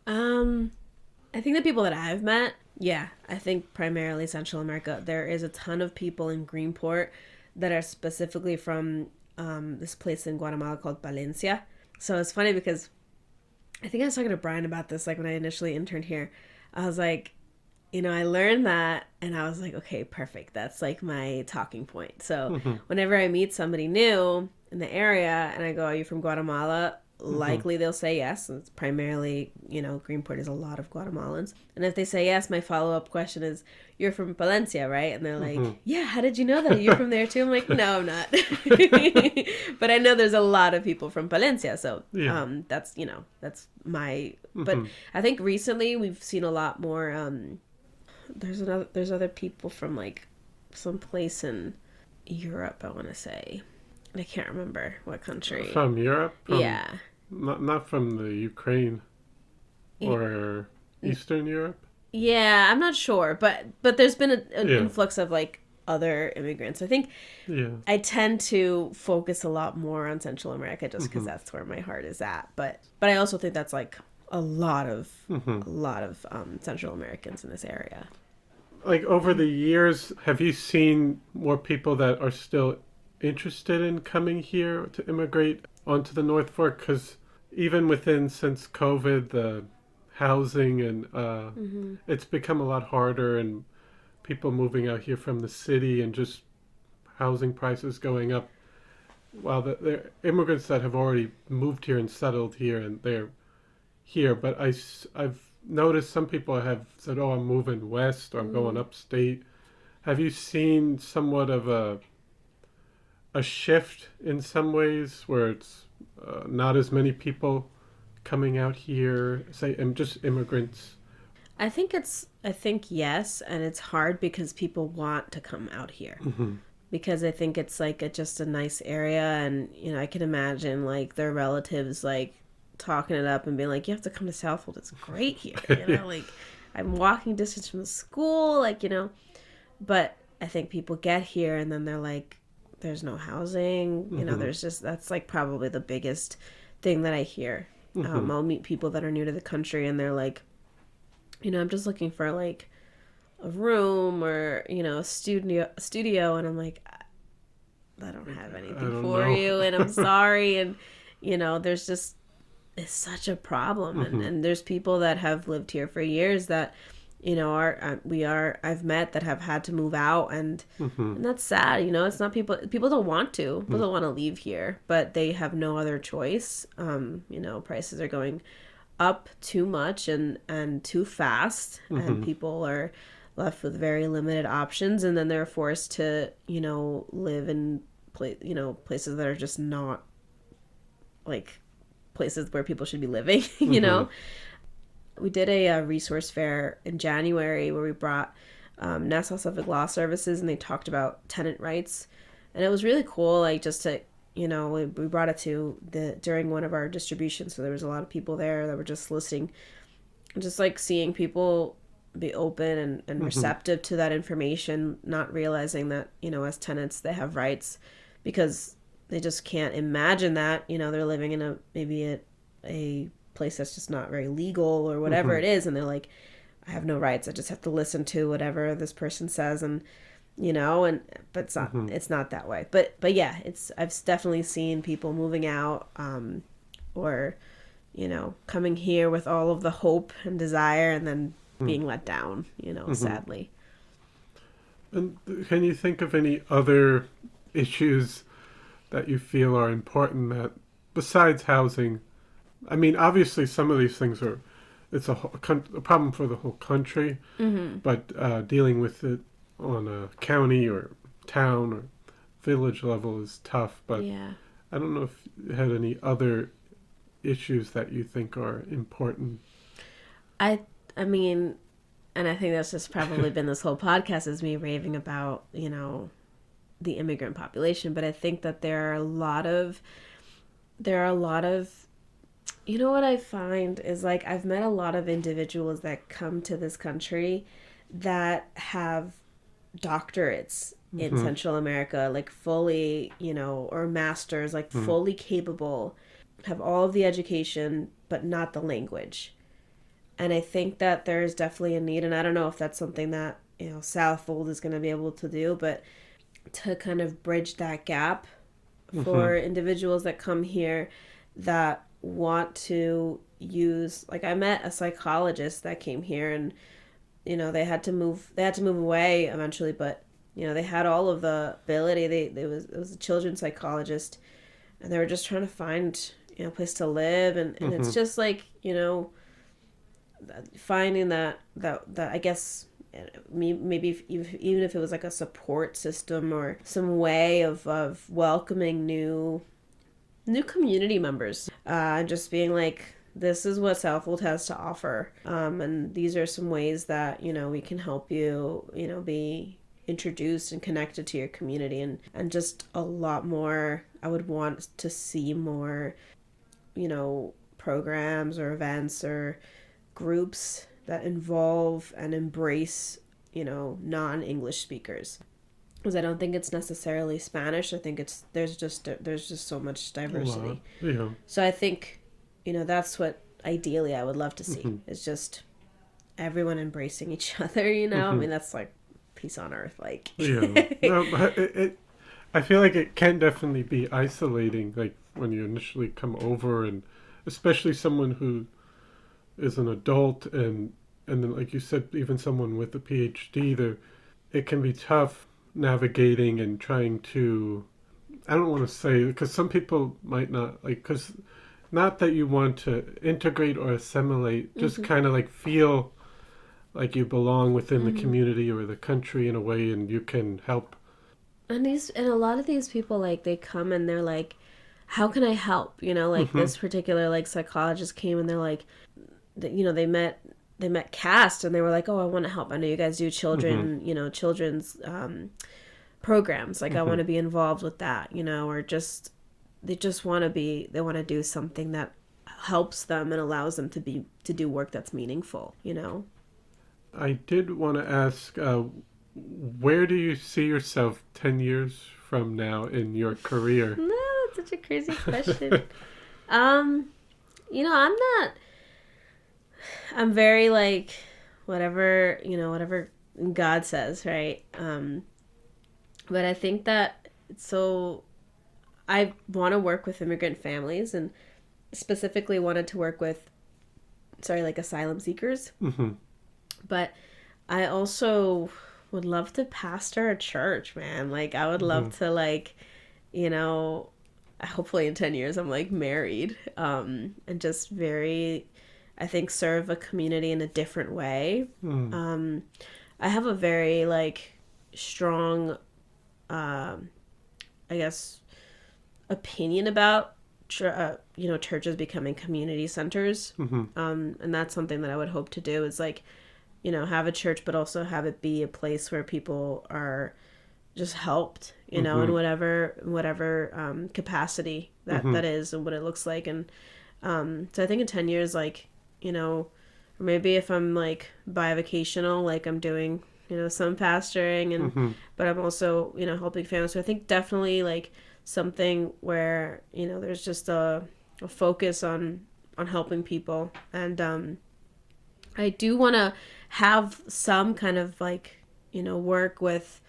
I think the people that I've met, I think primarily Central America. There is a ton of people in Greenport that are specifically from this place in Guatemala called Valencia. So it's funny because I think I was talking to Brian about this, like when I initially interned here. I was like, I learned that, and I was like, okay, perfect. That's like my talking point. So whenever I meet somebody new in the area and I go, are you from Guatemala? Likely they'll say yes. It's primarily, Greenport is a lot of Guatemalans. And if they say yes, my follow-up question is, you're from Valencia, right? And they're like, yeah, how did you know that? Are you from there too? I'm like, no, I'm not. But I know there's a lot of people from Valencia. So that's, my, but I think recently we've seen a lot more, there's other people from like some place in Europe, I want to say. I can't remember what country. From Europe? Yeah. Not from the Ukraine or Eastern Europe? Yeah, I'm not sure. But there's been an influx of like other immigrants. I think I tend to focus a lot more on Central America just because that's where my heart is at. But I also think that's like a lot of Central Americans in this area. Like over the years, have you seen more people that are still interested in coming here to immigrate onto the North Fork? Because even since COVID, the housing and it's become a lot harder, and people moving out here from the city and just housing prices going up. While the immigrants that have already moved here and settled here and they're here, but I've noticed some people have said, "Oh, I'm moving west or I'm going upstate." Have you seen somewhat of a shift in some ways where it's not as many people coming out here, say, and just immigrants? I think yes, and it's hard because people want to come out here. Because I think it's like just a nice area, and I can imagine like their relatives like talking it up and being like, "You have to come to Southold. It's great here." Like I'm walking distance from the school, like But I think people get here and then they're like, "There's no housing." There's just that's like probably the biggest thing that I hear. I'll meet people that are new to the country and they're like, "I'm just looking for like a room or a studio," and I'm like, I don't have anything for you, and I'm sorry, and there's just it's such a problem, and there's people that have lived here for years that I've met that have had to move out, and that's sad. It's not people don't want to leave here, but they have no other choice. Prices are going up too much and too fast, and people are left with very limited options, and then they're forced to live in places that are just not like places where people should be living. We did a resource fair in January where we brought Nassau Suffolk Law Services, and they talked about tenant rights, and it was really cool. Like just to we brought it to during one of our distributions, so there was a lot of people there that were just listening, just like seeing people be open and receptive to that information, not realizing that as tenants they have rights, because they just can't imagine that they're living in maybe a place that's just not very legal or whatever it is, and they're like, I have no rights, I just have to listen to whatever this person says, and but it's not that way. But yeah, I've definitely seen people moving out or coming here with all of the hope and desire, and then being let down, sadly. And can you think of any other issues that you feel are important that, besides housing? I mean, obviously some of these things it's a problem for the whole country, but dealing with it on a county or town or village level is tough. But yeah. I don't know if you had any other issues that you think are important. I mean, and I think that's just probably been this whole podcast is me raving about, the immigrant population. But I think that there are a lot of, what I find is like, I've met a lot of individuals that come to this country that have doctorates in Central America, like fully, or masters, like fully capable, have all of the education, but not the language. And I think that there's definitely a need, and I don't know if that's something that, Southold is going to be able to do, but to kind of bridge that gap for individuals that come here that want to use, like I met a psychologist that came here, and, they had to move away eventually, but, they had all of the ability. It was a children's psychologist, and they were just trying to find, a place to live. And it's just like, finding that I guess maybe even if it was like a support system or some way of welcoming new community members, just being like, this is what Southold has to offer, and these are some ways that we can help you be introduced and connected to your community, and just a lot more. I would want to see more programs or events or groups that involve and embrace, non-English speakers. because I don't think it's necessarily Spanish. I think there's just so much diversity. Yeah. So I think, that's what ideally I would love to see, is just everyone embracing each other, I mean, that's like peace on earth, like. Yeah. No, but I feel like it can definitely be isolating, like when you initially come over, and especially someone who is an adult, and then, like you said, even someone with a PhD, it can be tough navigating and trying to, I don't want to say, because some people might not, like, because not that you want to integrate or assimilate, just kind of like feel like you belong within the community or the country in a way, and you can help. And a lot of these people, like, they come and they're like, how can I help? Like this particular like psychologist came and they're like, they met CAST and they were like, oh, I want to help. I know you guys do children's programs. Like I want to be involved with that, or they want to do something that helps them and allows them to do work that's meaningful, I did want to ask, where do you see yourself 10 years from now in your career? No, that's such a crazy question. I'm very like, whatever God says, right? But I think that, so I want to work with immigrant families, and specifically wanted to work with, asylum seekers. But I also would love to pastor a church, man. Like, I would love to, hopefully in 10 years I'm, married, and just I think, serve a community in a different way. I have a very, strong, opinion about, churches becoming community centers. And that's something that I would hope to do is, have a church, but also have it be a place where people are just helped, in whatever capacity that is and what it looks like. And so I think in 10 years, or maybe if I'm bivocational, I'm doing, some pastoring and but I'm also, helping families. So I think definitely something where, there's just a focus on helping people. And I do want to have some kind of work with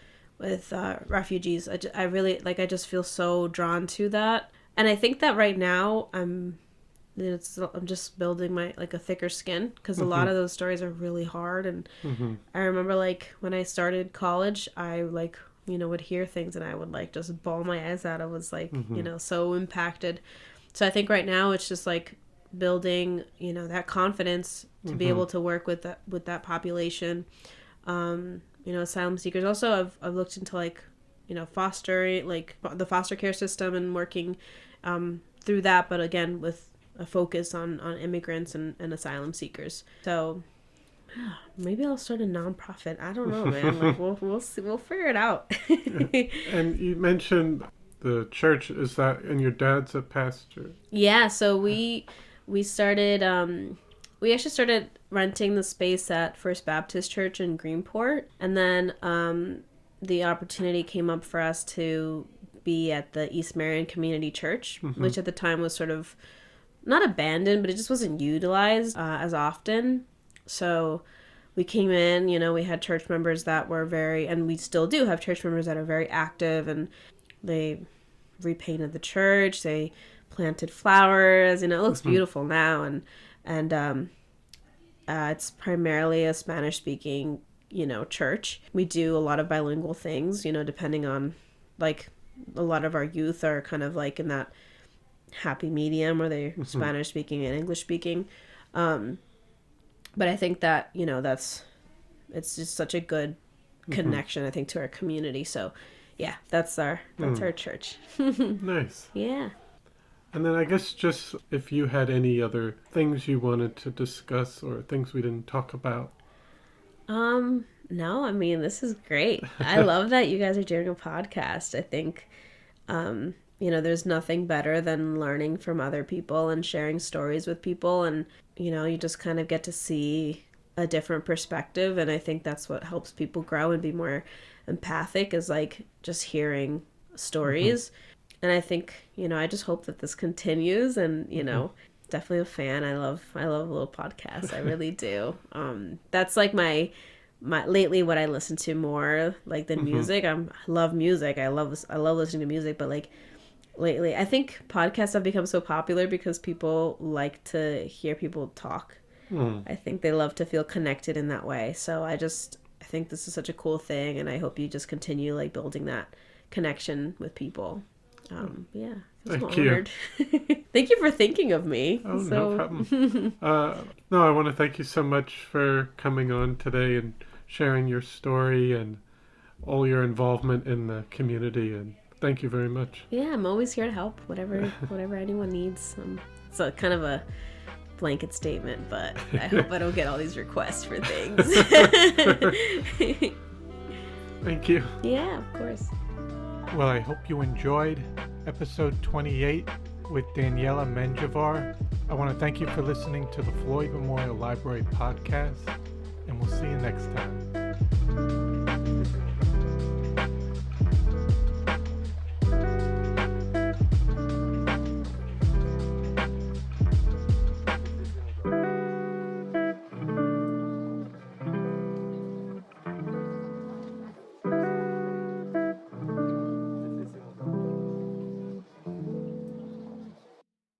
refugees. I really I just feel so drawn to that. And I think that right now I'm just building my a thicker skin, because a lot of those stories are really hard. And I remember when I started college, I would hear things and I would just bawl my eyes out. I was so impacted. So I think right now it's just building that confidence to be able to work with that population. Asylum seekers. Also, I've looked into fostering, the foster care system, and working through that, but again with a focus on immigrants and asylum seekers. So maybe I'll start a nonprofit. I don't know, man. We'll see. We'll figure it out. And you mentioned the church. Is that, and your dad's a pastor? Yeah. So we started. We actually started renting the space at First Baptist Church in Greenport, and then the opportunity came up for us to be at the East Marion Community Church, which at the time was sort of not abandoned, but it just wasn't utilized as often. So we came in, we had church members that were and we still do have church members that are very active, and they repainted the church, they planted flowers, it looks beautiful now. And it's primarily a Spanish-speaking, church. We do a lot of bilingual things, depending on, a lot of our youth are kind of in that happy medium where they're Spanish-speaking and English-speaking. But I think that, it's just such a good connection, I think, to our community. So, yeah, that's our church. Nice. Yeah. And then I guess just if you had any other things you wanted to discuss or things we didn't talk about. No, I mean, this is great. I love that you guys are doing a podcast. I think, there's nothing better than learning from other people and sharing stories with people. And, you just kind of get to see a different perspective. And I think that's what helps people grow and be more empathic as like just hearing stories. And I think, I just hope that this continues, and, definitely a fan. I love little podcasts. I really do. That's like my lately what I listen to more like than music. I love music. I love listening to music, but like lately I think podcasts have become so popular because people like to hear people talk. I think they love to feel connected in that way. So I think this is such a cool thing, and I hope you just continue like building that connection with people. Yeah. Thank you. Thank you for thinking of me. Oh, no problem. No, I want to thank you so much for coming on today and sharing your story and all your involvement in the community. And thank you very much. Yeah, I'm always here to help. Whatever anyone needs. It's a kind of a blanket statement, but I hope I don't get all these requests for things. Thank you. Yeah, of course. Well, I hope you enjoyed episode 28 with Daniella Menjivar. I want to thank you for listening to the Floyd Memorial Library podcast, and we'll see you next time.